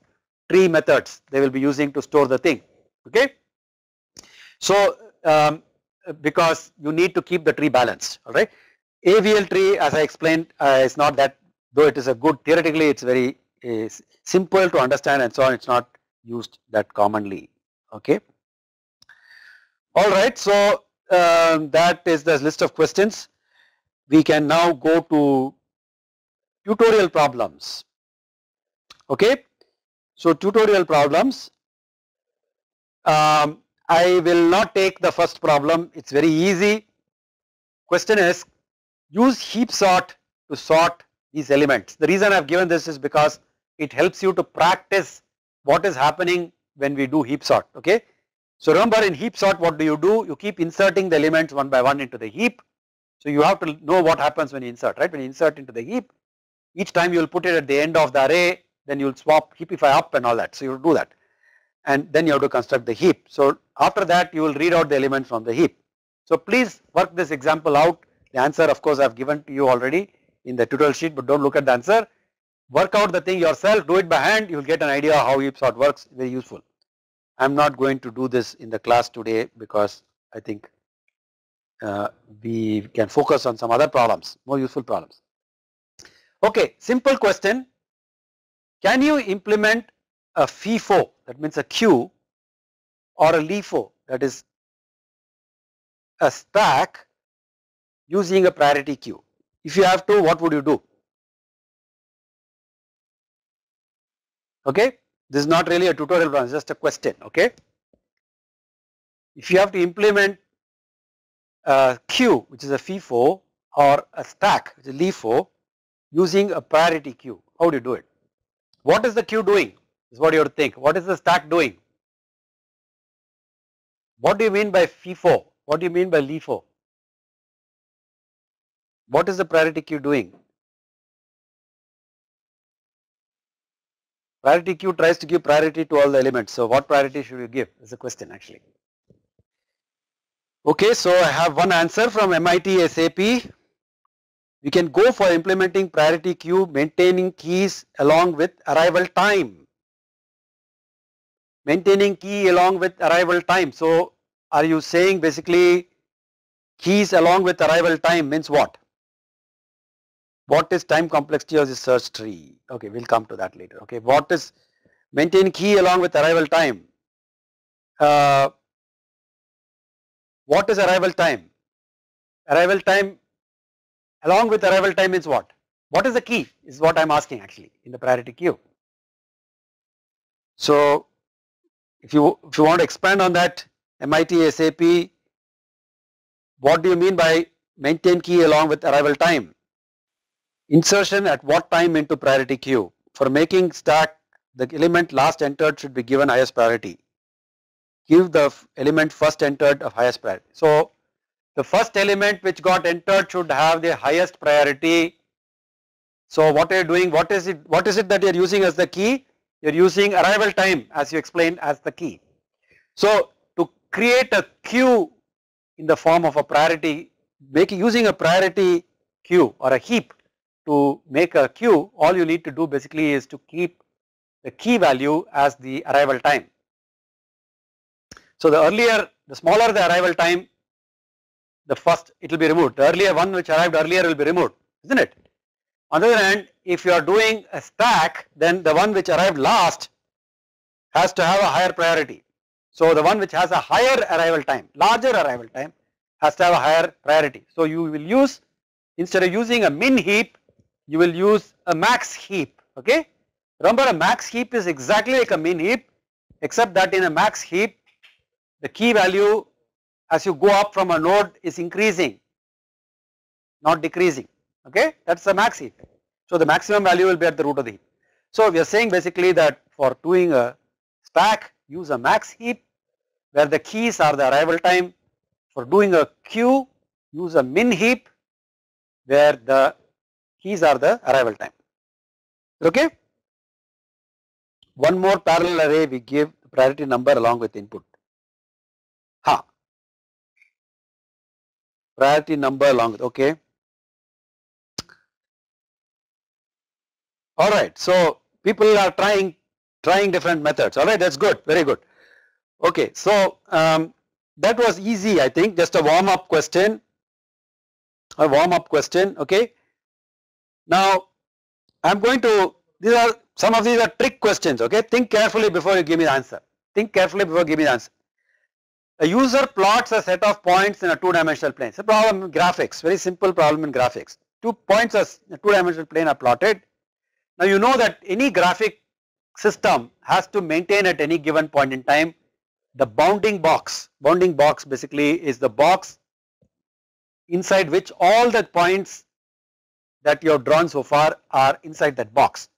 tree methods they will be using to store the thing, okay. So because you need to keep the tree balanced, all right. AVL tree, as I explained, is not that, though it is a good, theoretically it's very simple to understand and so on, it's not used that commonly, okay. All right, so that is the list of questions. We can now go to tutorial problems, okay. So tutorial problems, I will not take the first problem, it's very easy. Question is, use heap sort to sort these elements. The reason I have given this is because it helps you to practice what is happening when we do heap sort, okay. So remember, in heap sort what do? You keep inserting the elements one by one into the heap. So you have to know what happens when you insert, right? When you insert into the heap, each time you will put it at the end of the array, then you will swap heapify up and all that. So you will do that, and then you have to construct the heap. So after that you will read out the elements from the heap. So please work this example out. The answer of course I have given to you already in the tutorial sheet, but don't look at the answer. Work out the thing yourself, do it by hand, you will get an idea how heap sort works, very useful. I am not going to do this in the class today because I think we can focus on some other problems, more useful problems. Okay, simple question. Can you implement a FIFO, that means a queue, or a LIFO, that is a stack, using a priority queue? If you have to, what would you do? Okay, this is not really a tutorial, it's just a question, okay. If you have to implement a queue, which is a FIFO, or a stack, which is LIFO, using a priority queue, how do you do it? What is the queue doing is what you have to think. What is the stack doing? What do you mean by FIFO? What do you mean by LIFO? What is the priority queue doing? Priority queue tries to give priority to all the elements. So what priority should you give is the question actually. Okay, so I have one answer from MIT SAP. We can go for implementing priority queue, maintaining keys along with arrival time. Maintaining key along with arrival time. So are you saying basically keys along with arrival time means what? What is time complexity of the search tree? Okay, we'll come to that later. Okay, what is maintain key along with arrival time? What is arrival time? Arrival time along with arrival time means what? What is the key is what I am asking actually in the priority queue. So if you want to expand on that, MIT SAP, what do you mean by maintain key along with arrival time? Insertion at what time into priority queue? For making stack, the element last entered should be given highest priority. Give the element first entered of highest priority. So the first element which got entered should have the highest priority. So what are you doing? What is it that you are using as the key? You are using arrival time as you explained as the key. So to create a queue in the form of a priority, using a priority queue or a heap to make a queue, all you need to do basically is to keep the key value as the arrival time. So the smaller the arrival time, the first it will be removed. The earlier one which arrived earlier will be removed, isn't it? On the other hand, if you are doing a stack, then the one which arrived last has to have a higher priority. So the one which has a higher arrival time, larger arrival time, has to have a higher priority. So you will use, instead of using a min heap, you will use a max heap, okay. Remember, a max heap is exactly like a min heap, except that in a max heap, the key value as you go up from a node is increasing, not decreasing, okay. That is the max heap. So the maximum value will be at the root of the heap. So we are saying basically that for doing a stack, use a max heap where the keys are the arrival time. For doing a queue, use a min heap where the keys are the arrival time, okay. One more parallel array, we give the priority number along with input. Priority number along with, okay. Alright, so people are trying different methods, alright, that's good, very good. Okay, so that was easy, I think, just a warm up question, okay. Now I'm going to, some of these are trick questions, okay. Think carefully before you give me the answer. A user plots a set of points in a two-dimensional plane. It's a problem in graphics, very simple problem in graphics. 2 points in a two-dimensional plane are plotted. Now you know that any graphic system has to maintain at any given point in time the bounding box. Bounding box basically is the box inside which all the points that you have drawn so far are inside that box.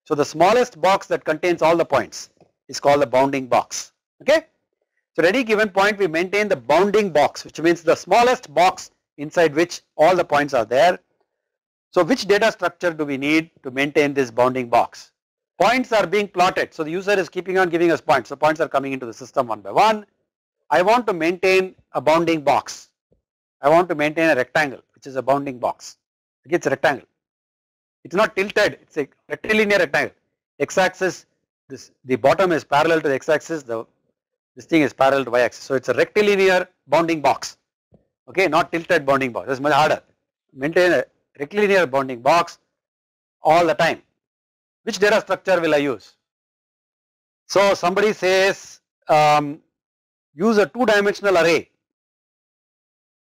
So the smallest box that contains all the points is called the bounding box. Okay. So at any given point we maintain the bounding box, which means the smallest box inside which all the points are there. So which data structure do we need to maintain this bounding box? Points are being plotted. So the user is keeping on giving us points. So points are coming into the system one by one. I want to maintain a bounding box. I want to maintain a rectangle, which is a bounding box. Okay, it's a rectangle. It's not tilted, it's a rectilinear rectangle. X-axis, the bottom is parallel to the x-axis, this thing is parallel to y-axis. So it's a rectilinear bounding box. Okay, not tilted bounding box. That's much harder. Maintain a rectilinear bounding box all the time. Which data structure will I use? So somebody says use a two-dimensional array.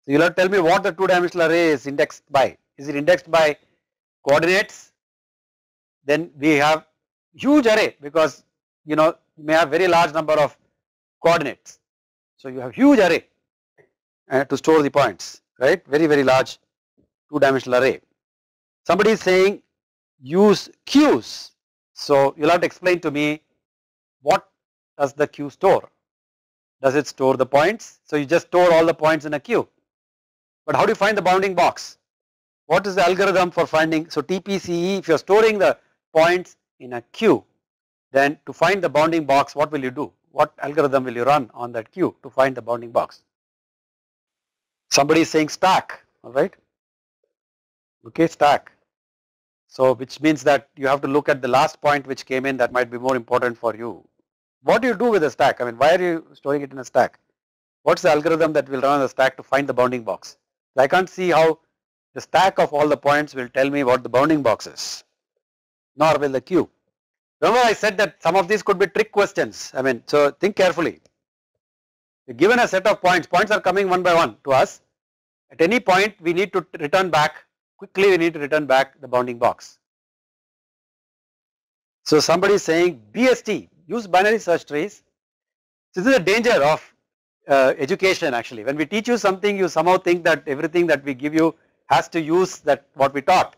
So you'll have to tell me what the two-dimensional array is indexed by. Is it indexed by coordinates? Then we have huge array because you may have very large number of coordinates. So you have huge array to store the points, right? Very, very large two-dimensional array. Somebody is saying use queues. So you'll have to explain to me what does the queue store? Does it store the points? So you just store all the points in a queue. But how do you find the bounding box? What is the algorithm for finding? So TPCE, if you are storing the points in a queue, then to find the bounding box, what will you do? What algorithm will you run on that queue to find the bounding box? Somebody is saying stack, alright. Okay, stack. So which means that you have to look at the last point which came in, that might be more important for you. What do you do with a stack? I mean, why are you storing it in a stack? What's the algorithm that will run on the stack to find the bounding box? I can't see how the stack of all the points will tell me what the bounding box is, nor will the queue. Remember I said that some of these could be trick questions. I mean, so think carefully. We're given a set of points, points are coming one by one to us. At any point we need to return back, quickly we need to return back the bounding box. So somebody is saying BST, use binary search trees. So this is a danger of education actually. When we teach you something, you somehow think that everything that we give you has to use that what we taught.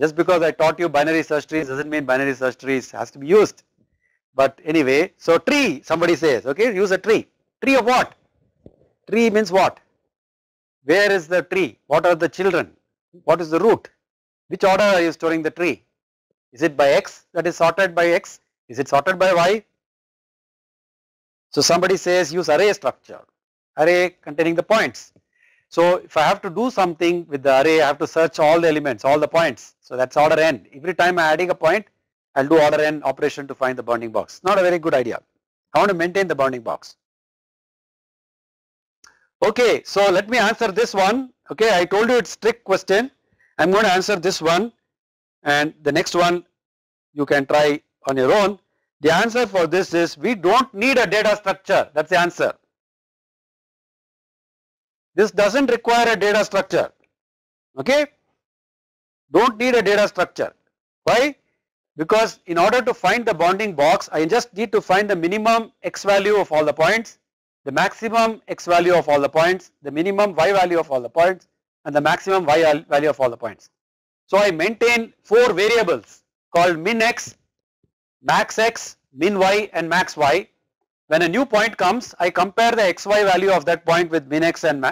Just because I taught you binary search trees doesn't mean binary search trees has to be used. But anyway, so tree, somebody says, okay, use a tree. Tree of what? Tree means what? Where is the tree? What are the children? What is the root? Which order are you storing the tree? Is it by X, that is sorted by X? Is it sorted by Y? So somebody says use array structure, array containing the points. So if I have to do something with the array, I have to search all the elements, all the points. So that's order n. Every time I'm adding a point, I'll do order n operation to find the bounding box. Not a very good idea. I want to maintain the bounding box. Okay, so let me answer this one. Okay, I told you it's trick question. I'm going to answer this one, and the next one you can try on your own. The answer for this is we don't need a data structure. That's the answer. This doesn't require a data structure. Okay, don't need a data structure. Why? Because in order to find the bounding box, I just need to find the minimum x value of all the points, the maximum x value of all the points, the minimum y value of all the points, and the maximum y value of all the points. So I maintain 4 variables called min x, max x, min y, and max y. When a new point comes, I compare the xy value of that point with min x and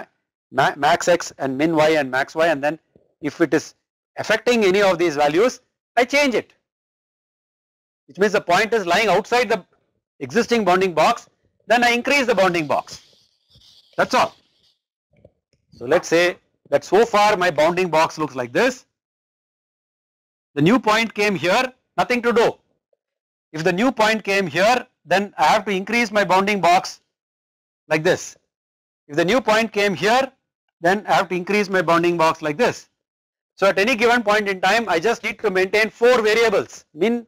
max x and min y and max y, and then if it is affecting any of these values, I change it. Which means the point is lying outside the existing bounding box, then I increase the bounding box. That's all. So let's say that so far my bounding box looks like this. The new point came here, nothing to do. If the new point came here, then I have to increase my bounding box like this. If the new point came here, then I have to increase my bounding box like this. So at any given point in time, I just need to maintain 4 variables: min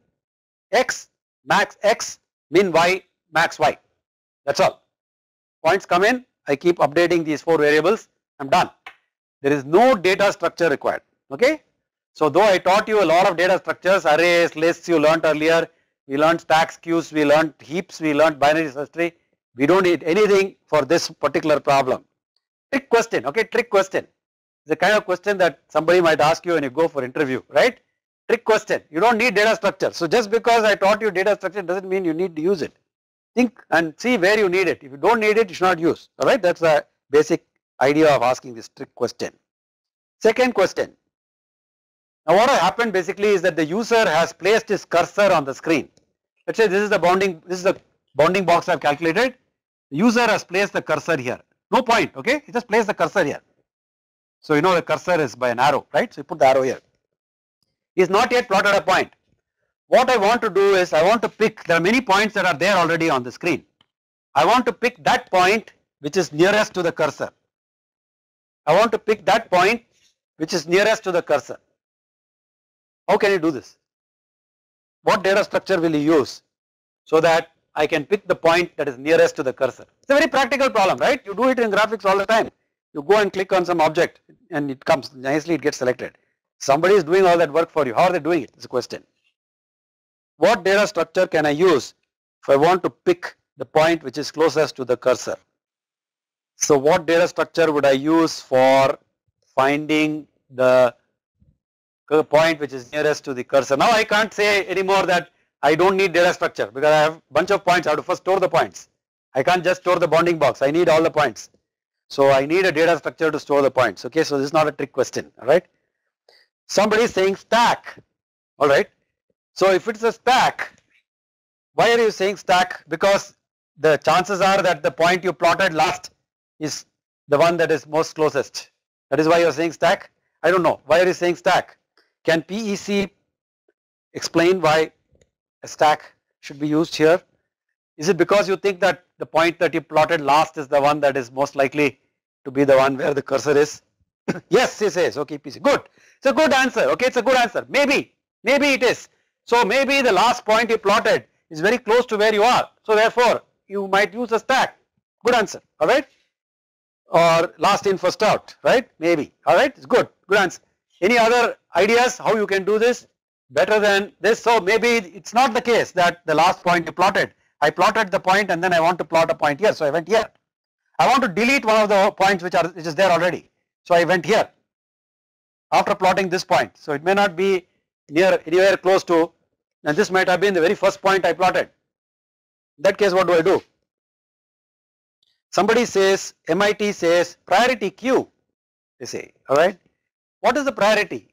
x, max x, min y, max y. That's all. Points come in, I keep updating these 4 variables, I'm done. There is no data structure required. Okay. So though I taught you a lot of data structures, arrays, lists you learnt earlier, we learned stacks, queues, we learned heaps, we learned binary search tree. We don't need anything for this particular problem. trick question, okay, trick question. The kind of question that somebody might ask you when you go for interview, right? Trick question. You don't need data structure. So just because I taught you data structure doesn't mean you need to use it. Think and see where you need it. If you don't need it, you should not use. Alright, that's the basic idea of asking this trick question. Second question. Now what has happened basically is that the user has placed his cursor on the screen. Let's say this is the bounding box I have calculated. The user has placed the cursor here. No point, okay? He just placed the cursor here. So you know the cursor is by an arrow, right? So you put the arrow here. He is not yet plotted a point. What I want to do is I want to pick, there are many points that are there already on the screen. I want to pick that point which is nearest to the cursor. I want to pick that point which is nearest to the cursor. How can you do this? What data structure will you use so that I can pick the point that is nearest to the cursor? It's a very practical problem, right? You do it in graphics all the time. You go and click on some object and it comes nicely, it gets selected. Somebody is doing all that work for you. How are they doing it? It's a question. What data structure can I use if I want to pick the point which is closest to the cursor? So what data structure would I use for finding the point which is nearest to the cursor? Now I can't say anymore that I don't need data structure because I have a bunch of points. I have to first store the points. I can't just store the bounding box. I need all the points. So I need a data structure to store the points. Okay, so this is not a trick question. Alright. Somebody is saying stack. Alright. So if it's a stack, why are you saying stack? Because the chances are that the point you plotted last is the one that is most closest. That is why you are saying stack. I don't know. Why are you saying stack? Can PEC explain why a stack should be used here? Is it because you think that the point that you plotted last is the one that is most likely to be the one where the cursor is? Yes, he says. Okay, PEC. Good. It's a good answer. Okay, it's a good answer. Maybe it is. So maybe the last point you plotted is very close to where you are. So therefore, you might use a stack. Good answer. Alright. Or last in first out. Right. Maybe. Alright. It's good. Good answer. Any other ideas how you can do this better than this? So maybe it's not the case that the last point you plotted. I plotted the point and then I want to plot a point here. So I went here. I want to delete one of the points which is there already. So I went here after plotting this point. So it may not be near anywhere close to, and this might have been the very first point I plotted. In that case, what do I do? Somebody says, MIT says priority queue, they say, alright. What is the priority?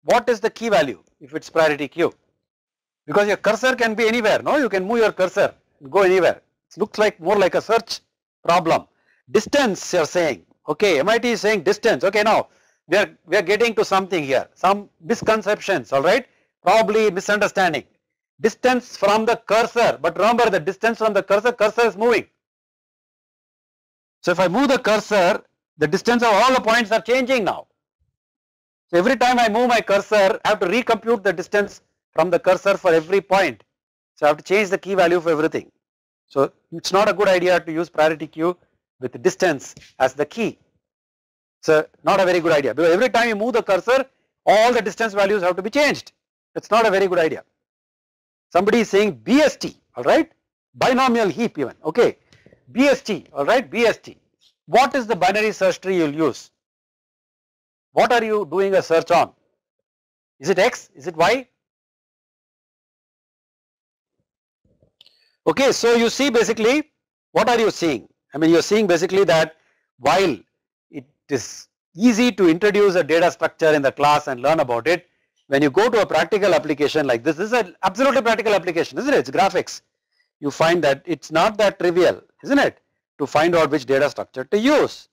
What is the key value if it's priority queue? Because your cursor can be anywhere, no? You can move your cursor and go anywhere. It looks like more like a search problem. Distance you are saying, okay, MIT is saying distance, okay, now we are getting to something here, some misconceptions, alright, probably misunderstanding. Distance from the cursor, but remember the distance from the cursor is moving. So if I move the cursor, the distance of all the points are changing now. So every time I move my cursor, I have to recompute the distance from the cursor for every point. So I have to change the key value for everything. So it's not a good idea to use priority queue with distance as the key. So not a very good idea because every time you move the cursor, all the distance values have to be changed. It's not a very good idea. Somebody is saying BST, alright, binomial heap even, okay, BST, alright, BST. What is the binary search tree you will use? What are you doing a search on? Is it X? Is it Y? Okay, so you see basically, what are you seeing? I mean, you are seeing basically that while it is easy to introduce a data structure in the class and learn about it, when you go to a practical application like this is an absolutely practical application, isn't it? It's graphics. You find that it's not that trivial, isn't it, to find out which data structure to use.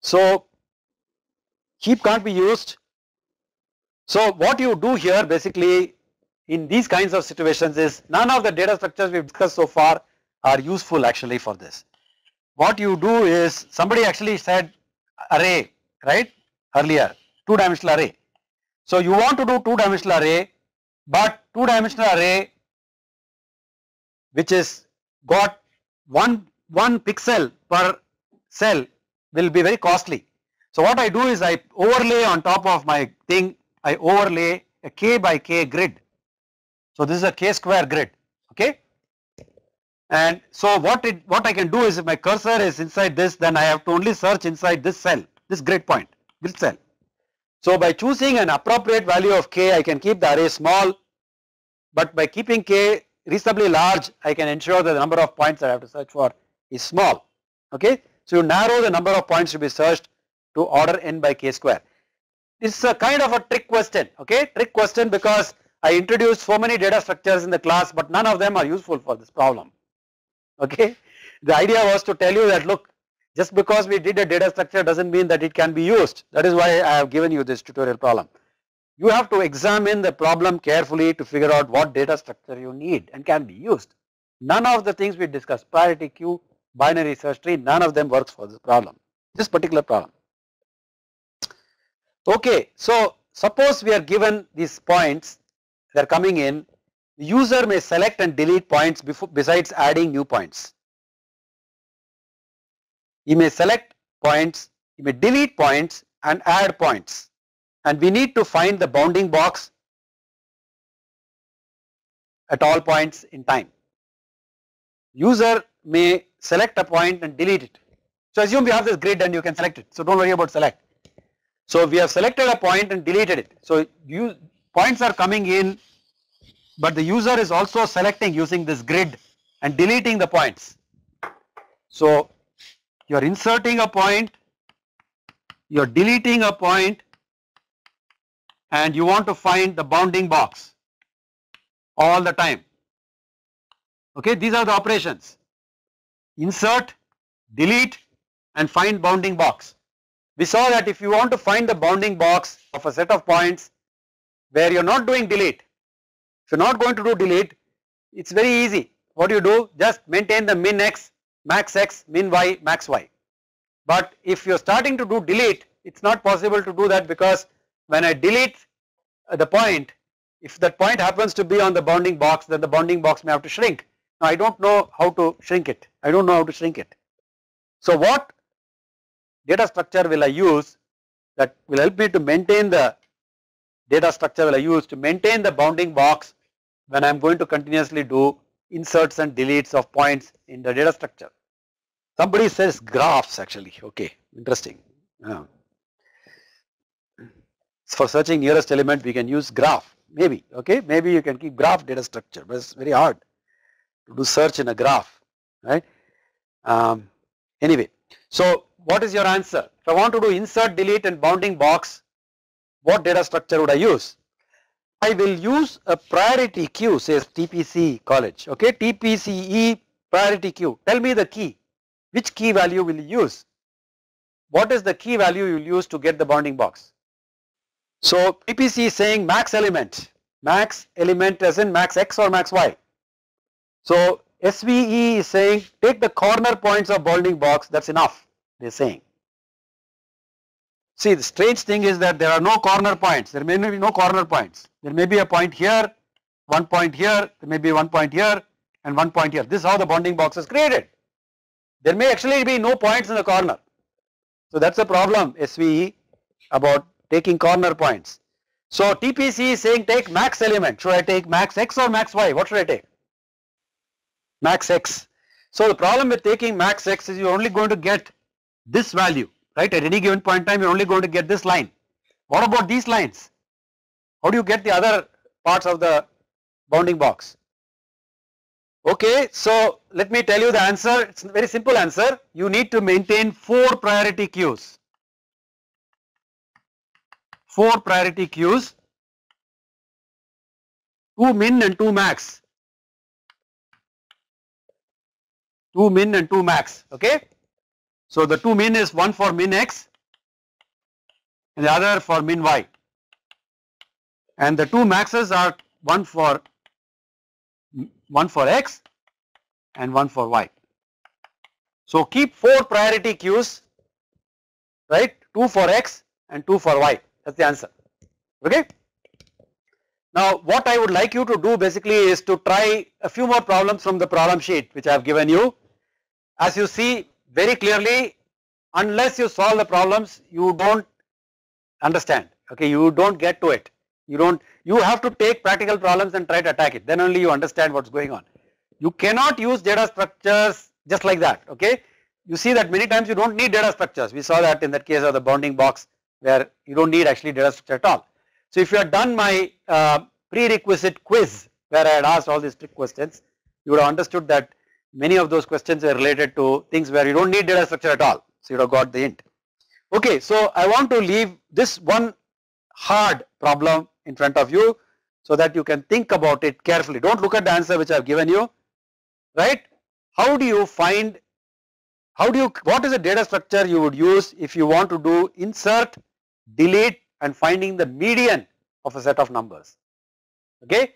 So heap can't be used. So what you do here basically in these kinds of situations is none of the data structures we've discussed so far are useful actually for this. What you do is, somebody actually said array, right, earlier, two-dimensional array. So you want to do two-dimensional array, but two-dimensional array which is got one pixel per cell will be very costly. So what I do is I overlay on top of my thing, I overlay a k by k grid. So this is a k square grid, okay. And so what I can do is if my cursor is inside this, then I have to only search inside this cell, this grid cell. So by choosing an appropriate value of k, I can keep the array small, but by keeping k reasonably large, I can ensure that the number of points that I have to search for is small. Okay, so you narrow the number of points to be searched to order n by k square. This is a kind of a trick question, okay, trick question, because I introduced so many data structures in the class, but none of them are useful for this problem. Okay, the idea was to tell you that look, just because we did a data structure doesn't mean that it can be used. That is why I have given you this tutorial problem. You have to examine the problem carefully to figure out what data structure you need and can be used. None of the things we discussed, priority queue, binary search tree, none of them works for this problem, this particular problem. Okay, so suppose we are given these points, they are coming in, the user may select and delete points besides adding new points. He may select points, he may delete points and add points, and we need to find the bounding box at all points in time. User may select a point and delete it. So assume we have this grid and you can select it, so don't worry about select. So we have selected a point and deleted it. So points are coming in, but the user is also selecting using this grid and deleting the points. So you are inserting a point, you are deleting a point, and you want to find the bounding box all the time. Okay, these are the operations: insert, delete, and find bounding box. We saw that if you want to find the bounding box of a set of points where you are not doing delete, if you are not going to do delete, it is very easy. What you do, just maintain the min x, min y, max y. But if you are starting to do delete, it is not possible to do that, because when I delete the point, if that point happens to be on the bounding box, then the bounding box may have to shrink. Now I don't know how to shrink it, So what data structure will I use that will help me to maintain the data structure will I use to maintain the bounding box when I am going to continuously do inserts and deletes of points in the data structure? Somebody says graphs actually, okay, interesting. For searching nearest element we can use graph, maybe, okay, maybe you can keep graph data structure, but it's very hard to do search in a graph, right? Anyway, so what is your answer? If I want to do insert, delete and bounding box, what data structure would I use? I will use a priority queue, says TPC College, okay, TPCE priority queue. Tell me the key, which key value will you use? What is the key value you will use to get the bounding box? So TPC is saying max element as in max x or max y. So SVE is saying take the corner points of bounding box, that's enough, they are saying. See, the strange thing is that there are no corner points, there may be no corner points. There may be a point here, 1 point here, there may be 1 point here and 1 point here. This is how the bounding box is created. There may actually be no points in the corner. So that's the problem SVE about taking corner points. So TPC is saying take max element. Should I take max x or max y? What should I take? Max x. So the problem with taking max x is you are only going to get this value, right? At any given point in time you are only going to get this line. What about these lines? How do you get the other parts of the bounding box? Okay, so let me tell you the answer. It's a very simple answer. You need to maintain 4 priority queues. 4 priority queues, 2 min and 2 max. 2 min and 2 max, okay. So the 2 min is one for min x and the other for min y. And the 2 maxes are one for x and one for y. So keep 4 priority queues, right, 2 for x and 2 for y, that's the answer, okay. Now what I would like you to do basically is to try a few more problems from the problem sheet which I have given you. As you see very clearly, unless you solve the problems you don't understand, okay, you don't get to it. You have to take practical problems and try to attack it, then only you understand what's going on. You cannot use data structures just like that, okay. You see that many times you don't need data structures. We saw that in that case of the bounding box where you don't need actually data structure at all. So if you had done my prerequisite quiz where I had asked all these trick questions, you would have understood that many of those questions are related to things where you don't need data structure at all. So you would have got the hint. Okay, so I want to leave this one hard problem in front of you so that you can think about it carefully. Don't look at the answer which I have given you, right? How do you find, what is the data structure you would use if you want to do insert, delete and finding the median of a set of numbers, okay?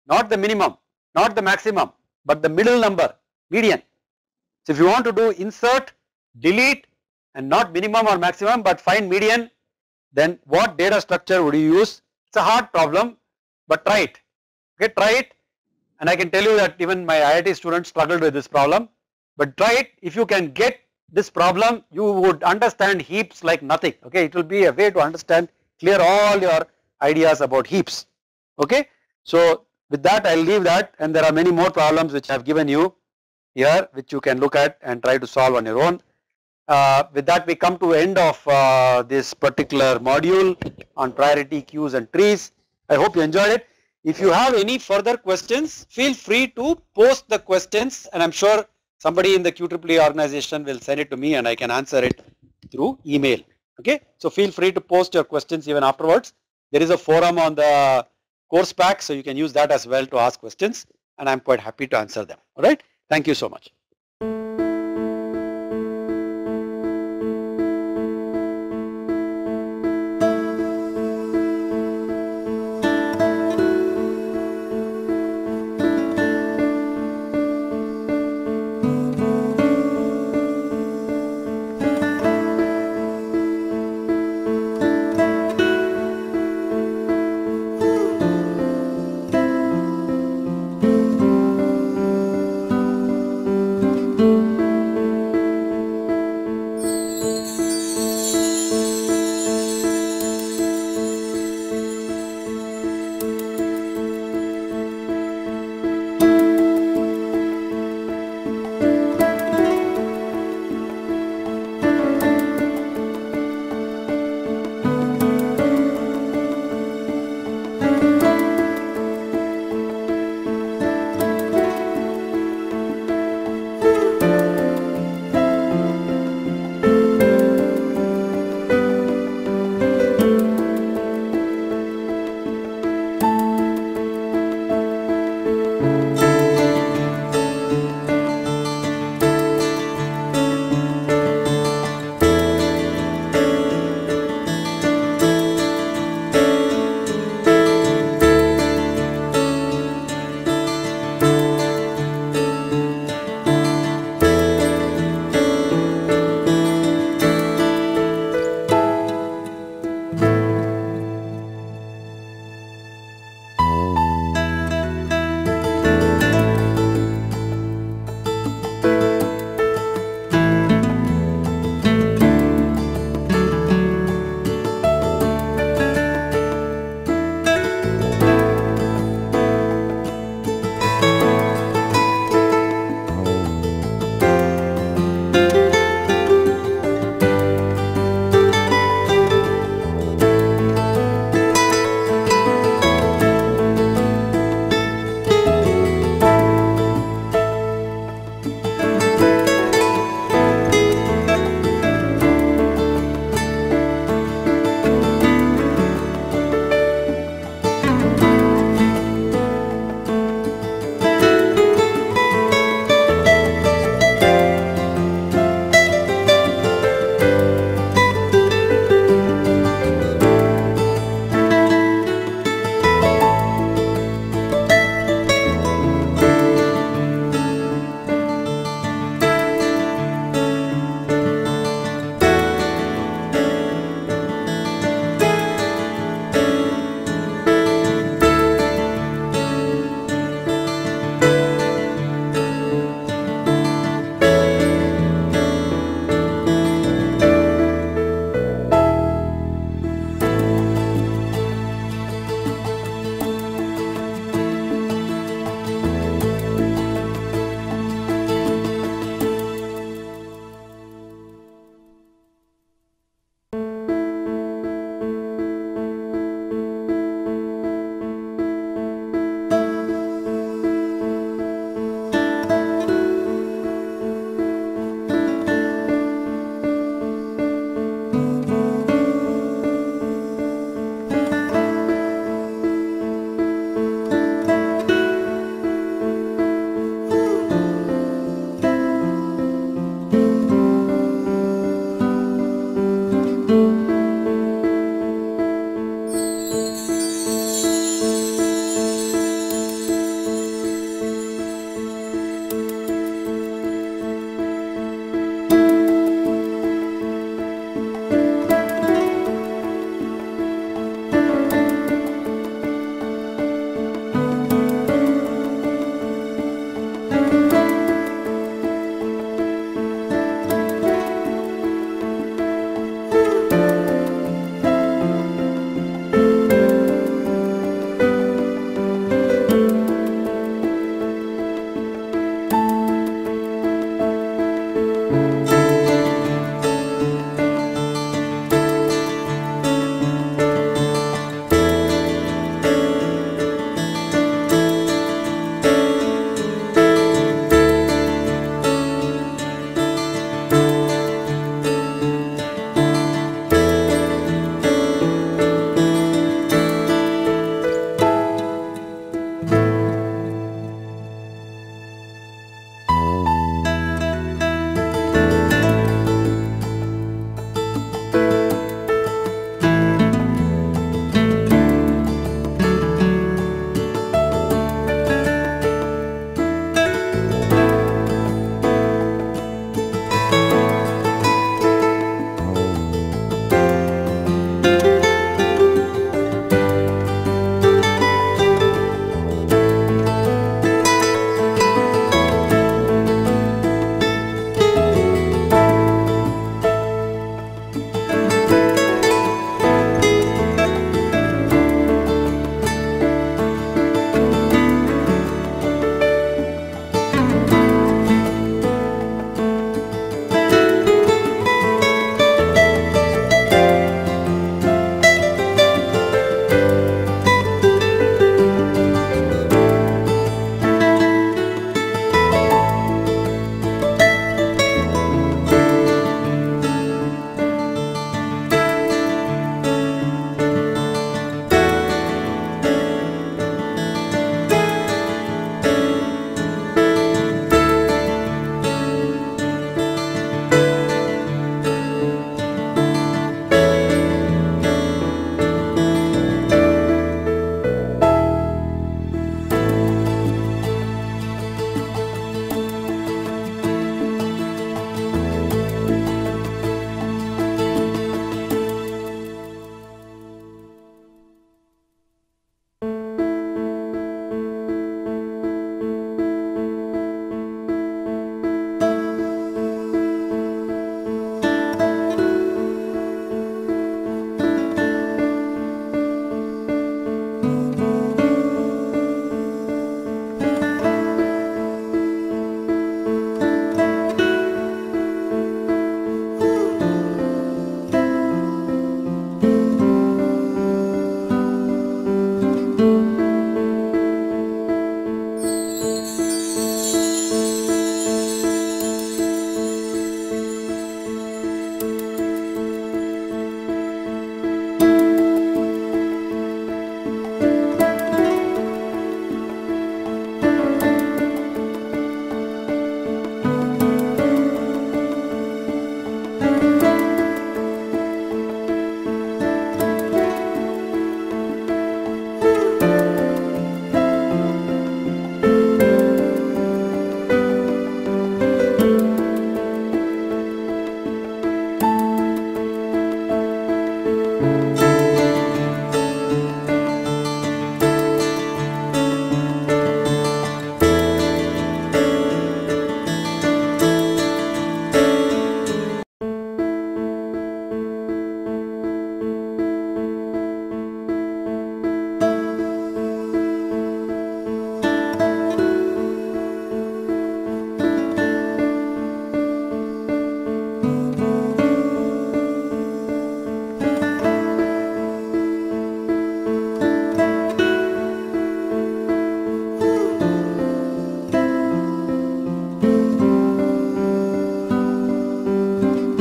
Not the minimum, not the maximum, but the middle number, median. So if you want to do insert, delete and not minimum or maximum but find median, then what data structure would you use? It's a hard problem, but try it, okay, try it. And I can tell you that even my IIT students struggled with this problem, but try it. If you can get this problem, you would understand heaps like nothing, okay. It will be a way to understand, clear all your ideas about heaps, okay. So with that I will leave that, and there are many more problems which I have given you here which you can look at and try to solve on your own. With that we come to the end of this particular module on priority queues and trees. I hope you enjoyed it. If you have any further questions, feel free to post the questions, and I am sure somebody in the QEEE organization will send it to me and I can answer it through email, okay. So feel free to post your questions even afterwards. There is a forum on the course pack, so you can use that as well to ask questions, and I am quite happy to answer them, alright. Thank you so much.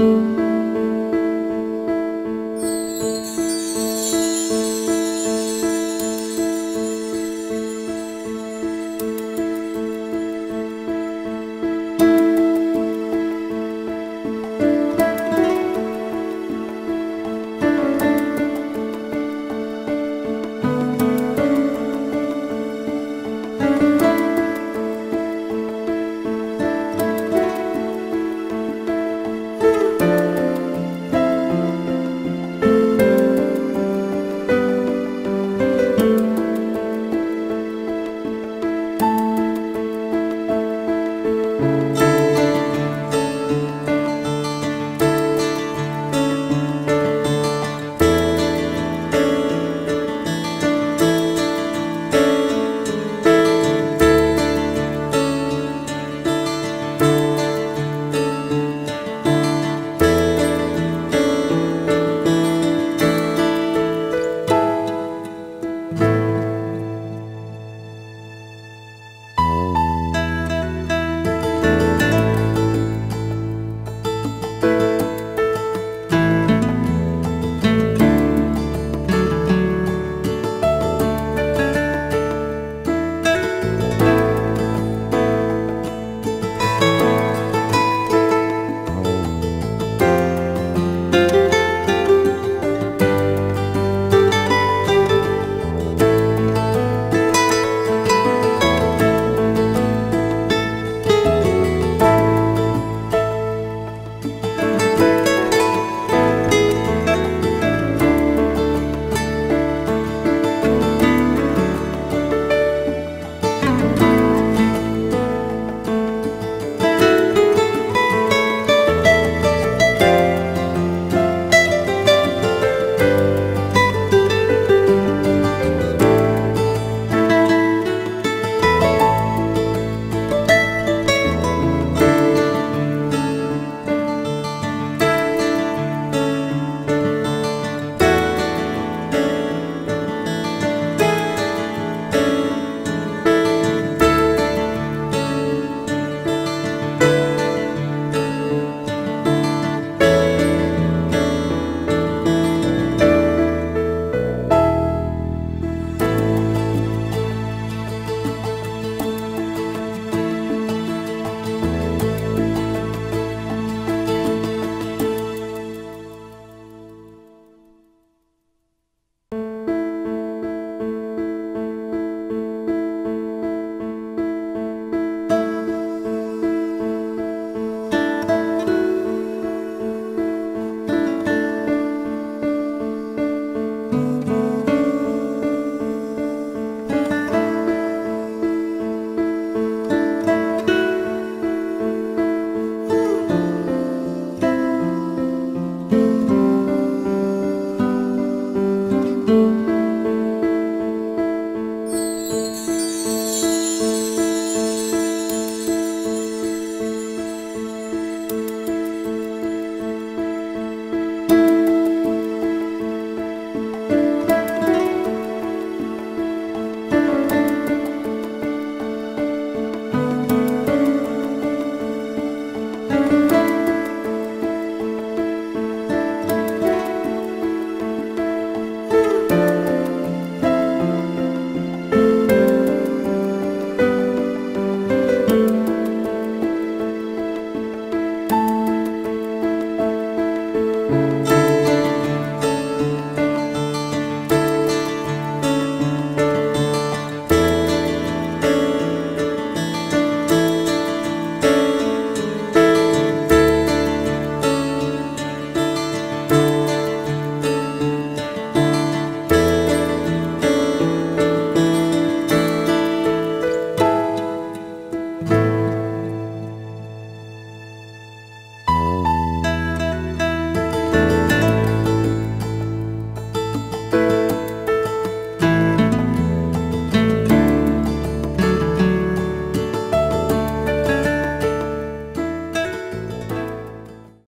you.